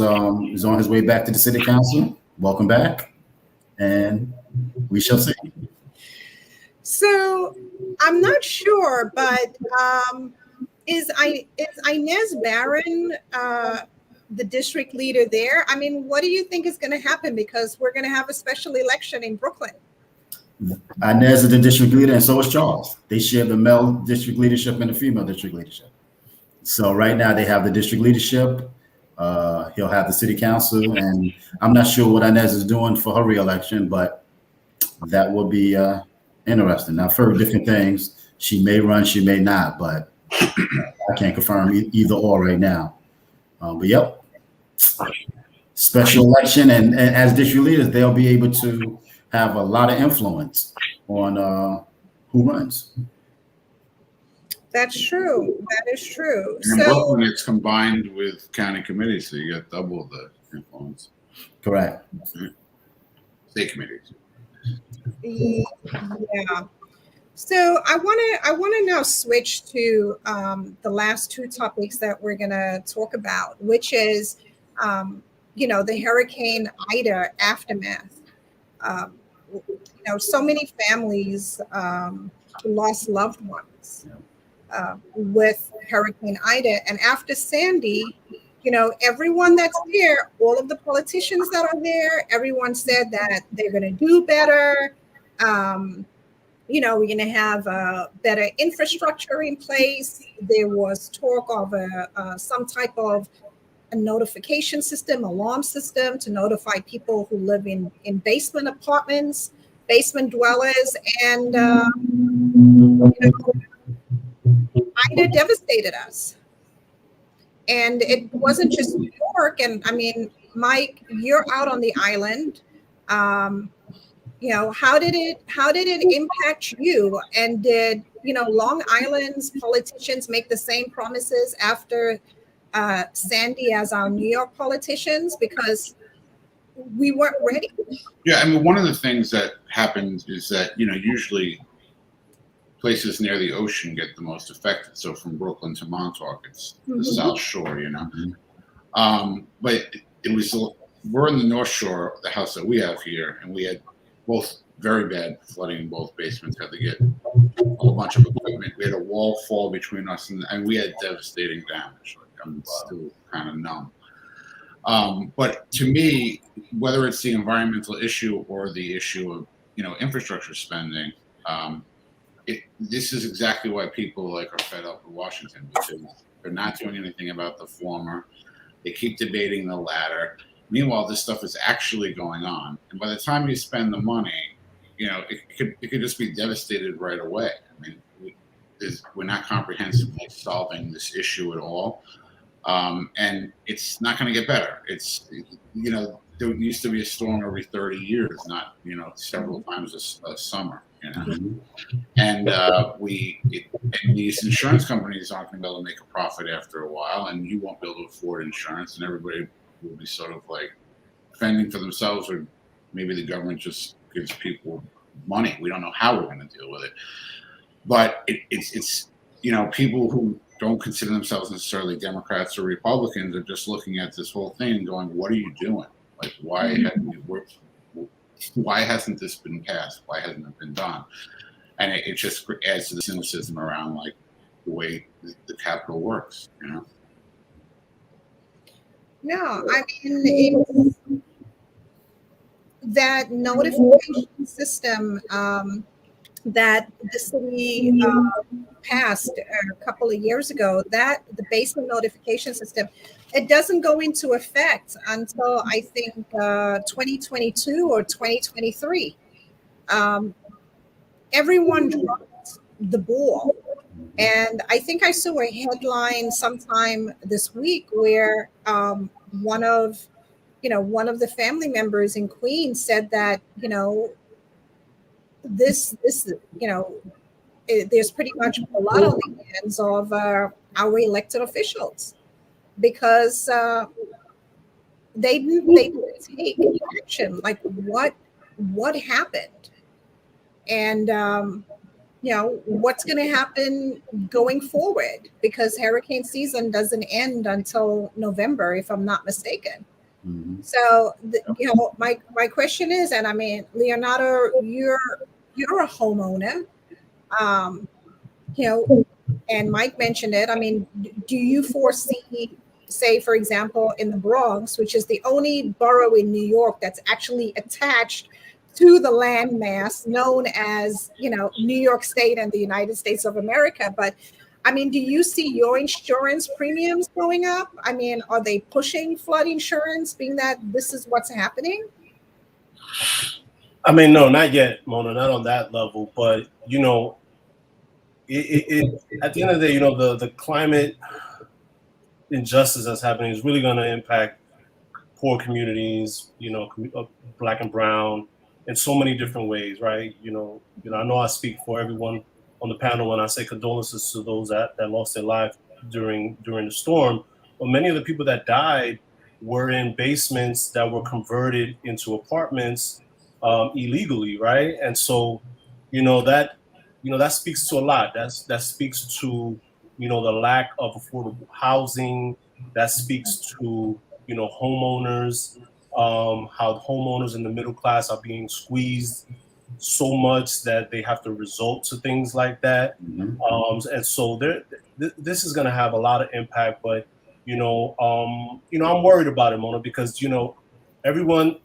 is on his way back to the city council. Welcome back, and we shall see. So I'm not sure, but is Inez Barron the district leader there? I mean, what do you think is going to happen? Because we're going to have a special election in Brooklyn. Inez is the district leader, and so is Charles. They share the male district leadership and the female district leadership. So right now they have the district leadership. He'll have the city council, and I'm not sure what Inez is doing for her reelection, but that will be interesting. I've heard different things. She may run, she may not, but I can't confirm either or right now. But yep, special election, and as district leaders, they'll be able to have a lot of influence on who runs. That's true. That is true. And in Brooklyn, it's combined with county committees, so you got double the influence. Correct. State committees. Yeah. So I want to now switch to the last two topics that we're going to talk about, which is, the Hurricane Ida aftermath. So many families lost loved ones with Hurricane Ida, and after Sandy, everyone that's there, all of the politicians that are there, everyone said that they're going to do better. we're going to have better infrastructure in place. There was talk of some type of a notification system, alarm system to notify people who live in basement apartments, basement dwellers, and Ida devastated us. And it wasn't just New York. And I mean, Mike, you're out on the island. How did it impact you? And did Long Island's politicians make the same promises after Sandy as our New York politicians? Because we weren't ready. Yeah, I mean, one of the things that happens is that usually places near the ocean get the most affected. So from Brooklyn to Montauk, it's the South Shore, But we're in the North Shore, the house that we have here, and we had both very bad flooding in both basements. Had to get a whole bunch of equipment. We had a wall fall between us, and we had devastating damage. I'm still kind of numb. But to me, whether it's the environmental issue or the issue of infrastructure spending, this is exactly why people are fed up with Washington, because they're not doing anything about the former. They keep debating the latter. Meanwhile, this stuff is actually going on, and by the time you spend the money, it could just be devastated right away. I mean, we're not comprehensively solving this issue at all, and it's not going to get better. There used to be a storm every 30 years, not several times a summer. And these insurance companies aren't going to be able to make a profit after a while, and you won't be able to afford insurance, and everybody will be sort of fending for themselves, or maybe the government just gives people money. We don't know how we're going to deal with it, but it's people who don't consider themselves necessarily Democrats or Republicans are just looking at this whole thing and going, "What are you doing? Why hasn't this been passed? Why hasn't it been done?" And it just adds to the cynicism around the way the Capitol works, No, I mean, that notification system that the city passed a couple of years ago, that the basement notification system, it doesn't go into effect until I think 2022 or 2023. Everyone dropped the ball. And I think I saw a headline sometime this week where one of the family members in Queens said that, there's pretty much a lot on the hands of our elected officials, because they didn't take action. What happened, and what's going to happen going forward, because hurricane season doesn't end until November, if I'm not mistaken. Mm-hmm. So my question is, and I mean, Leonardo, you're a homeowner, and Mike mentioned it. I mean, do you foresee, say, for example, in the Bronx, which is the only borough in New York that's actually attached to the landmass known as, New York State and the United States of America. But I mean, do you see your insurance premiums going up? I mean, are they pushing flood insurance, being that this is what's happening? I mean, no, not yet, Mona, not on that level. But, it at the end of the day, the climate injustice that's happening is really going to impact poor communities, Black and brown, in so many different ways, right? I know I speak for everyone on the panel when I say condolences to those that lost their life during the storm. But many of the people that died were in basements that were converted into apartments illegally, right? And so, that speaks to a lot. That speaks to, the lack of affordable housing. That speaks to, homeowners, how homeowners in the middle class are being squeezed so much that they have to resort to things like that. Mm-hmm. And so this is going to have a lot of impact. But, I'm worried about it, Mona, because, everyone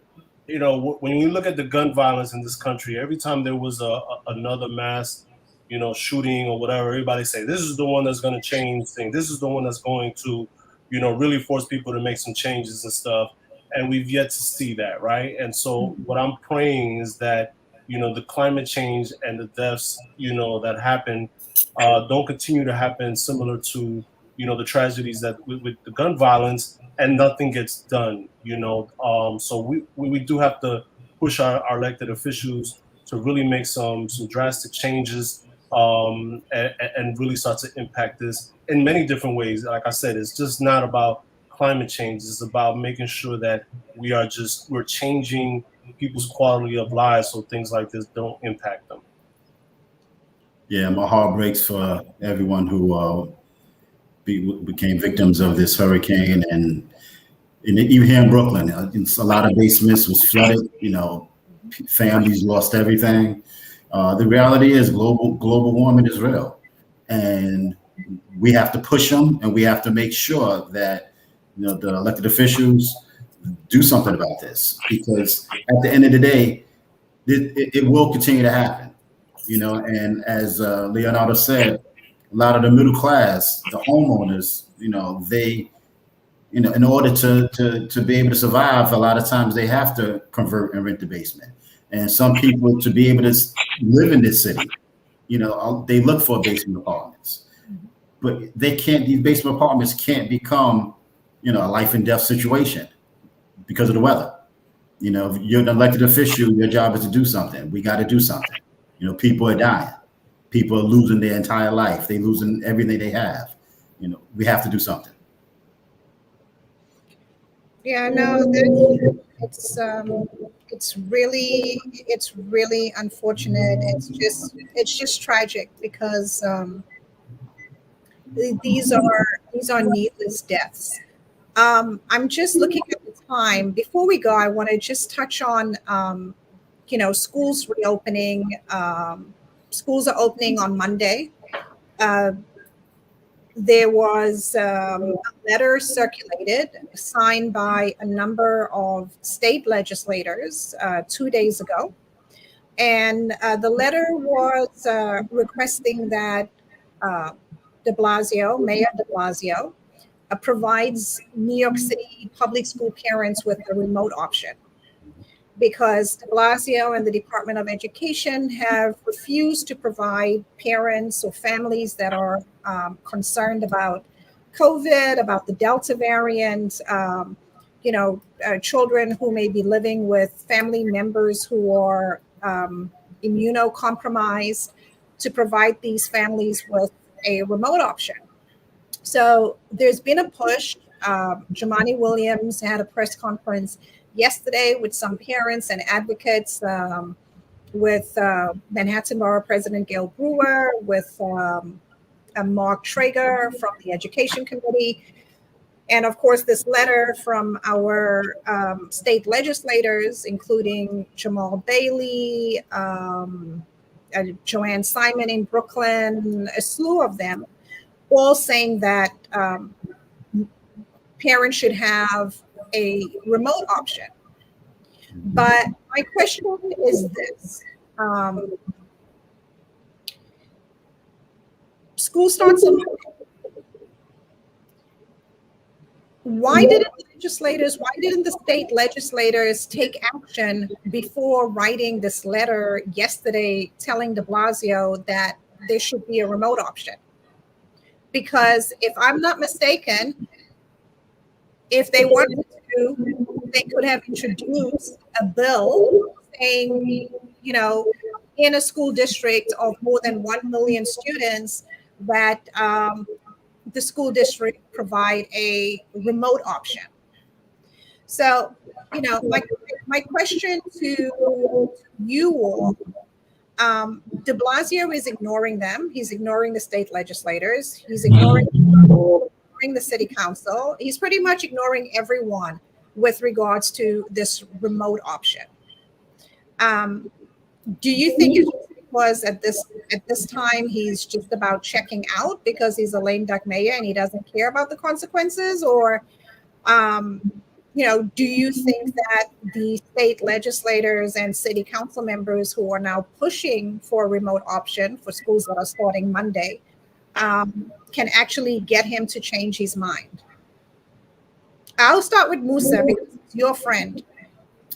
when you look at the gun violence in this country, every time there was another mass, shooting or whatever, everybody say this is the one that's going to change things. This is the one that's going to, really force people to make some changes and stuff. And we've yet to see that, right? And so what I'm praying is that, the climate change and the deaths, that happen, don't continue to happen similar to, the tragedies that with the gun violence, and nothing gets done, So we do have to push our elected officials to really make some drastic changes, and really start to impact this in many different ways. Like I said, it's just not about climate change. It's about making sure that we're changing people's quality of lives so things like this don't impact them. Yeah, my heart breaks for everyone who became victims of this hurricane, and even here in Brooklyn, a lot of basements was flooded. Families lost everything. The reality is global warming is real, and we have to push them, and we have to make sure that the elected officials do something about this, because at the end of the day, it will continue to happen. And as Leonardo said, a lot of the middle class, the homeowners, they, in order to be able to survive, a lot of times they have to convert and rent the basement. And some people, to be able to live in this city, they look for basement apartments, but they can't. These basement apartments can't become, a life and death situation because of the weather. If you're an elected official, your job is to do something. We got to do something. People are dying. People are losing their entire life. They're losing everything they have. We have to do something. Yeah, no, it's really unfortunate. It's just tragic because these are needless deaths. I'm just looking at the time. Before we go, I want to just touch on schools reopening. Schools are opening on Monday. There was a letter circulated, signed by a number of state legislators 2 days ago. And the letter was requesting that Mayor de Blasio, provides New York City public school parents with a remote option, because de Blasio and the Department of Education have refused to provide parents or families that are concerned about COVID, about the Delta variant, children who may be living with family members who are immunocompromised, to provide these families with a remote option. So there's been a push. Jumaane Williams had a press conference yesterday with some parents and advocates, with Manhattan Borough President Gail Brewer, with Mark Traeger from the Education Committee, and of course this letter from our state legislators, including Jamal Bailey, Joanne Simon in Brooklyn, a slew of them, all saying that parents should have a remote option. But my question is this. School starts on Monday. Why didn't the state legislators take action before writing this letter yesterday telling de Blasio that there should be a remote option? Because if I'm not mistaken, if they wanted to, they could have introduced a bill saying, in a school district of more than 1 million students, that the school district provide a remote option. So, my question to you all, de Blasio is ignoring them. He's ignoring the state legislators. He's ignoring the city council. He's pretty much ignoring everyone with regards to this remote option. Do you think it's because at this time he's just about checking out because he's a lame duck mayor and he doesn't care about the consequences? Or do you think that the state legislators and city council members who are now pushing for a remote option for schools that are starting Monday can actually get him to change his mind? I'll start with Musa because it's your friend.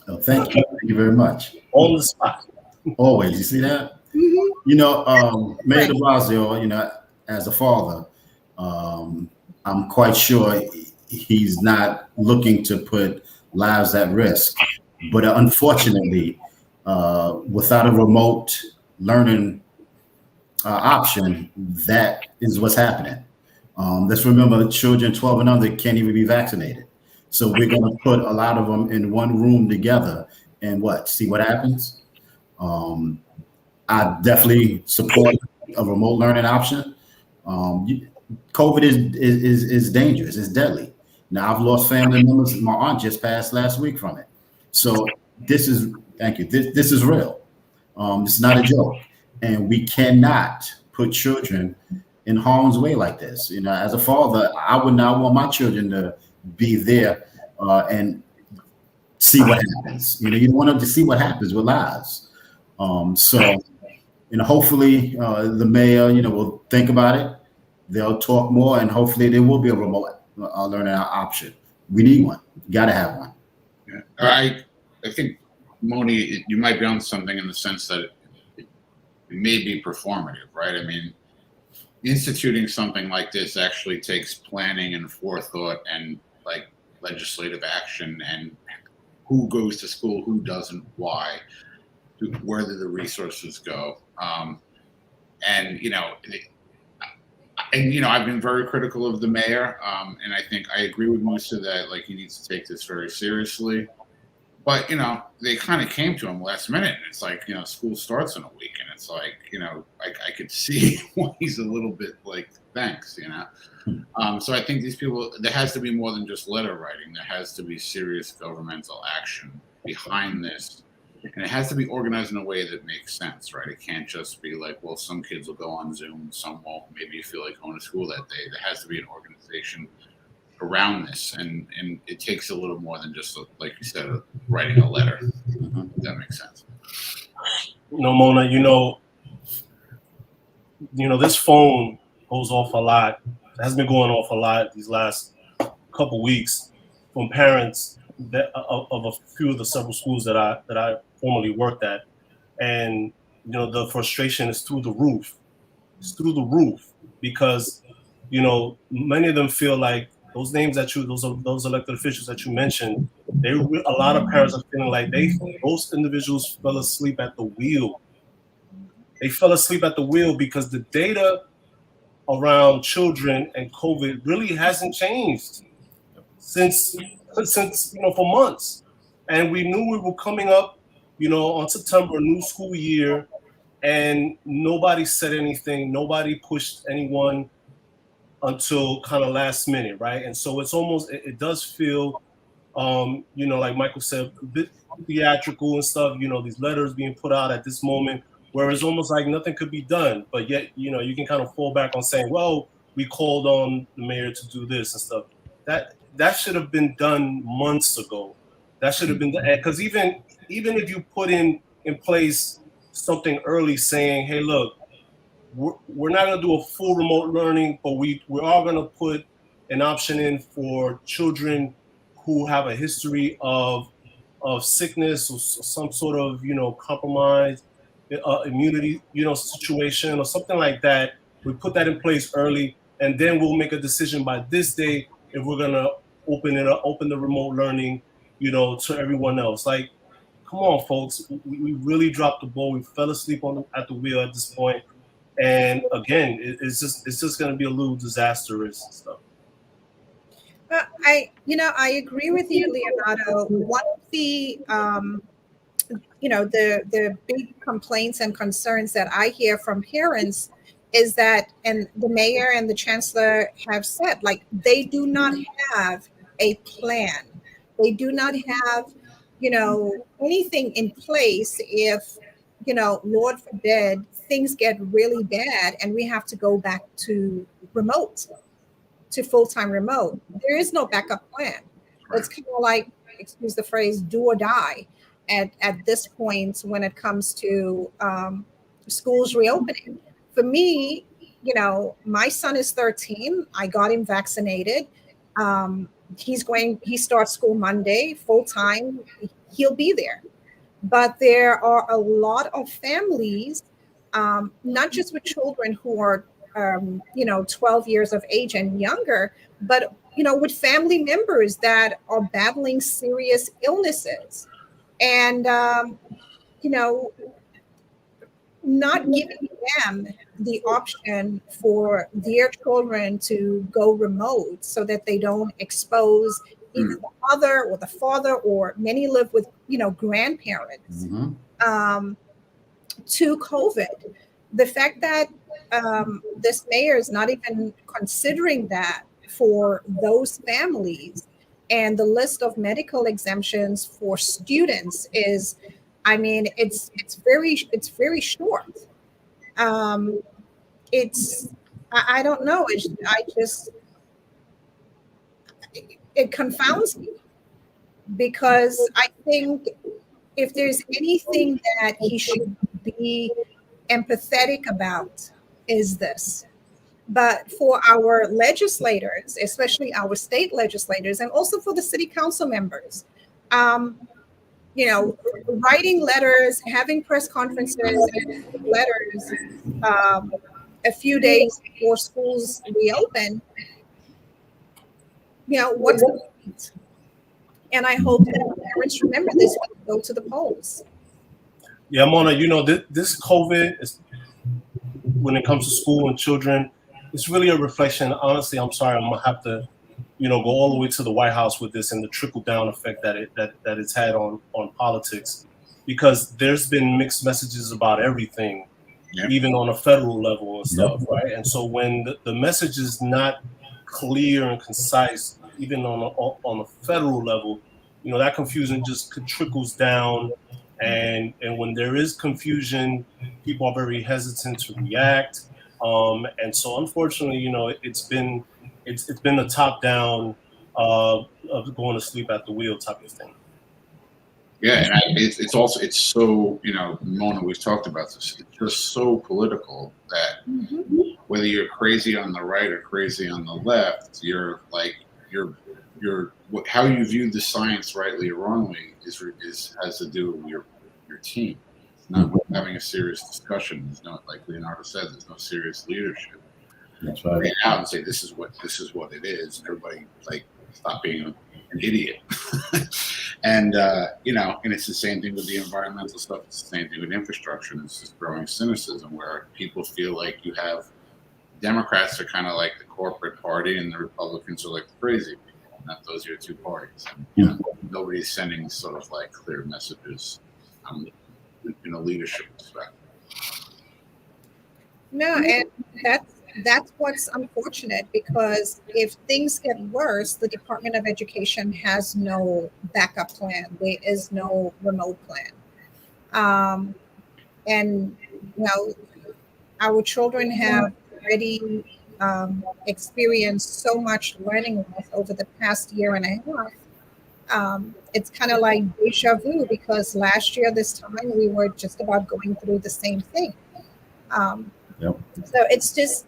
Oh, thank you. Thank you very much. On the spot. Always. You see that? Mm-hmm. Mayor de Blasio, as a father, I'm quite sure he's not looking to put lives at risk. But unfortunately, without a remote learning option, that is what's happening. Let's remember, children 12 and under can't even be vaccinated. So we're going to put a lot of them in one room together and see what happens. I definitely support a remote learning option. COVID is dangerous. It's deadly. Now, I've lost family members. My aunt just passed last week from it. So thank you. This is real. It's not a joke. And we cannot put children in harm's way like this. As a father, I would not want my children to be there and see what happens. You don't want them to see what happens with lives. Hopefully the mayor, will think about it. They'll talk more, and hopefully there will be a remote learning option. We need one. Got to have one. Yeah. I think, Moni, you might be on something in the sense that it may be performative, right? I mean, instituting something like this actually takes planning and forethought and legislative action, and who goes to school, who doesn't, why, where do the resources go. I've been very critical of the mayor, and I think I agree with Musa that he needs to take this very seriously. But they kind of came to him last minute, and it's school starts in a week, and it's I could see why he's a little bit thanks, So I think these people, there has to be more than just letter writing. There has to be serious governmental action behind this. And it has to be organized in a way that makes sense, right? It can't just be some kids will go on Zoom, some won't. Maybe you feel like going to school that day. There has to be an organization around this, and it takes a little more than just, like you said, writing a letter. If that makes sense. Mona, this phone goes off a lot. It has been going off a lot these last couple weeks from parents of a few of the several schools that I formerly worked at, and the frustration is through the roof. It's through the roof because many of them feel like those names that those elected officials that you mentioned, a lot of parents are feeling like those individuals fell asleep at the wheel. They fell asleep at the wheel because the data around children and COVID really hasn't changed since for months. And we knew we were coming up, on September, new school year, and nobody said anything. Nobody pushed anyone until kind of last minute, right? And so it's almost, it does feel, like Michael said, a bit theatrical and stuff, these letters being put out at this moment, where it's almost like nothing could be done. But yet, you can kind of fall back on saying, well, we called on the mayor to do this and stuff. That should have been done months ago. That should have been done, because even if you put in place something early saying, hey, look, we're not going to do a full remote learning, but we are going to put an option in for children who have a history of sickness or some sort of compromise immunity situation or something like that. We put that in place early, and then we'll make a decision by this day if we're going to open the remote learning to everyone else. Come on, folks, we really dropped the ball. We fell asleep at the wheel at this point. And again, it's just going to be a little disastrous and stuff. I agree with you, Leonardo. One of the the big complaints and concerns that I hear from parents is that, and the mayor and the chancellor have said, they do not have a plan. They do not have, anything in place if, Lord forbid, things get really bad and we have to go back to full-time remote. There is no backup plan. It's kind of like, excuse the phrase, do or die at this point when it comes to schools reopening. For me, my son is 13. I got him vaccinated. He starts school Monday full time. He'll be there. But there are a lot of families, not just with children who are 12 years of age and younger, but with family members that are battling serious illnesses, and not giving them the option for their children to go remote so that they don't expose either the mother or the father, or many live with grandparents, to COVID. The fact that this mayor is not even considering that for those families, and the list of medical exemptions for students is, it's very short. I don't know. It confounds me, because I think if there's anything that he should be empathetic about, is this. But for our legislators, especially our state legislators, and also for the city council members, writing letters, having press conferences, and letters a few days before schools reopen, what's the point? And I hope that parents remember this when they go to the polls. Yeah, Mona, this COVID is, when it comes to school and children, it's really a reflection. Honestly, I'm sorry, I'm gonna have to, go all the way to the White House with this, and the trickle down effect that it's had on politics, because there's been mixed messages about everything, even on a federal level and stuff, right? And so when the message is not clear and concise, even on a federal level, that confusion just trickles down. And when there is confusion, people are very hesitant to react. And so unfortunately, it's been a top down of going to sleep at the wheel type of thing. Yeah, and it's so, Mona, we've talked about this. It's just so political that whether you're crazy on the right or crazy on the left, you're how you view the science, rightly or wrongly, has to do with your team. It's not having a serious discussion. There's no, like Leonardo said, there's no serious leadership. That's right. Get out and say this is what it is, and everybody stop being an idiot. And and it's the same thing with the environmental stuff. It's the same thing with infrastructure. It's just growing cynicism where people feel like you have Democrats are kind of like the corporate party, and the Republicans are like the crazy people. And that those are your two parties. And, nobody's sending sort of clear messages in a leadership perspective. No, and that's what's unfortunate, because if things get worse, the Department of Education has no backup plan. There is no remote plan. And our children have already experienced so much learning loss over the past year and a half. It's kind of like deja vu, because last year this time we were just about going through the same thing. So it's just,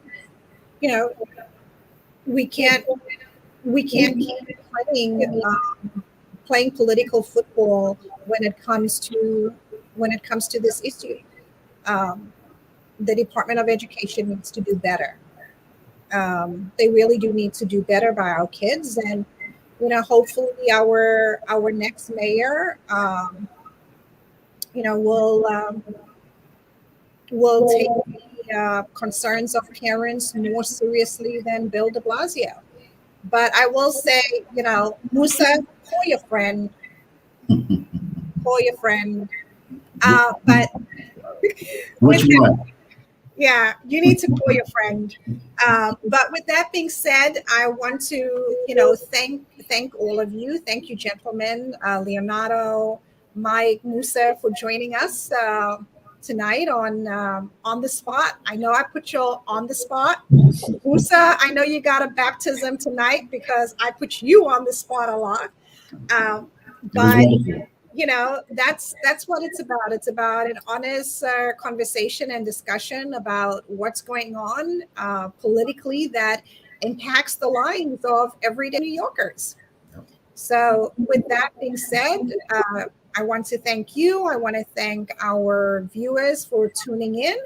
we can't keep playing political football when it comes to this issue. The Department of Education needs to do better. They really do need to do better by our kids, and hopefully our next mayor will take the concerns of parents more seriously than Bill de Blasio. But I will say, Musa, call your friend. But which one? Yeah, you need to call your friend. But with that being said, I want to, thank all of you. Thank you, gentlemen, Leonardo, Mike, Musa, for joining us tonight on the spot. I know I put you all on the spot. Musa, I know you got a baptism tonight because I put you on the spot a lot. Um, It was but wonderful. you know, that's what it's about. It's about an honest conversation and discussion about what's going on politically that impacts the lives of everyday New Yorkers. So with that being said, I want to thank you. I want to thank our viewers for tuning in.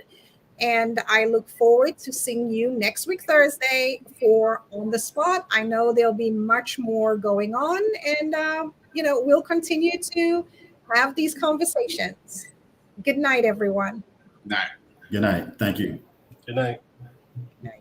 And I look forward to seeing you next week, Thursday, for On the Spot. I know there'll be much more going on, and we'll continue to have these conversations. Good night, everyone. Night. Good night. Thank you. Good night. Night.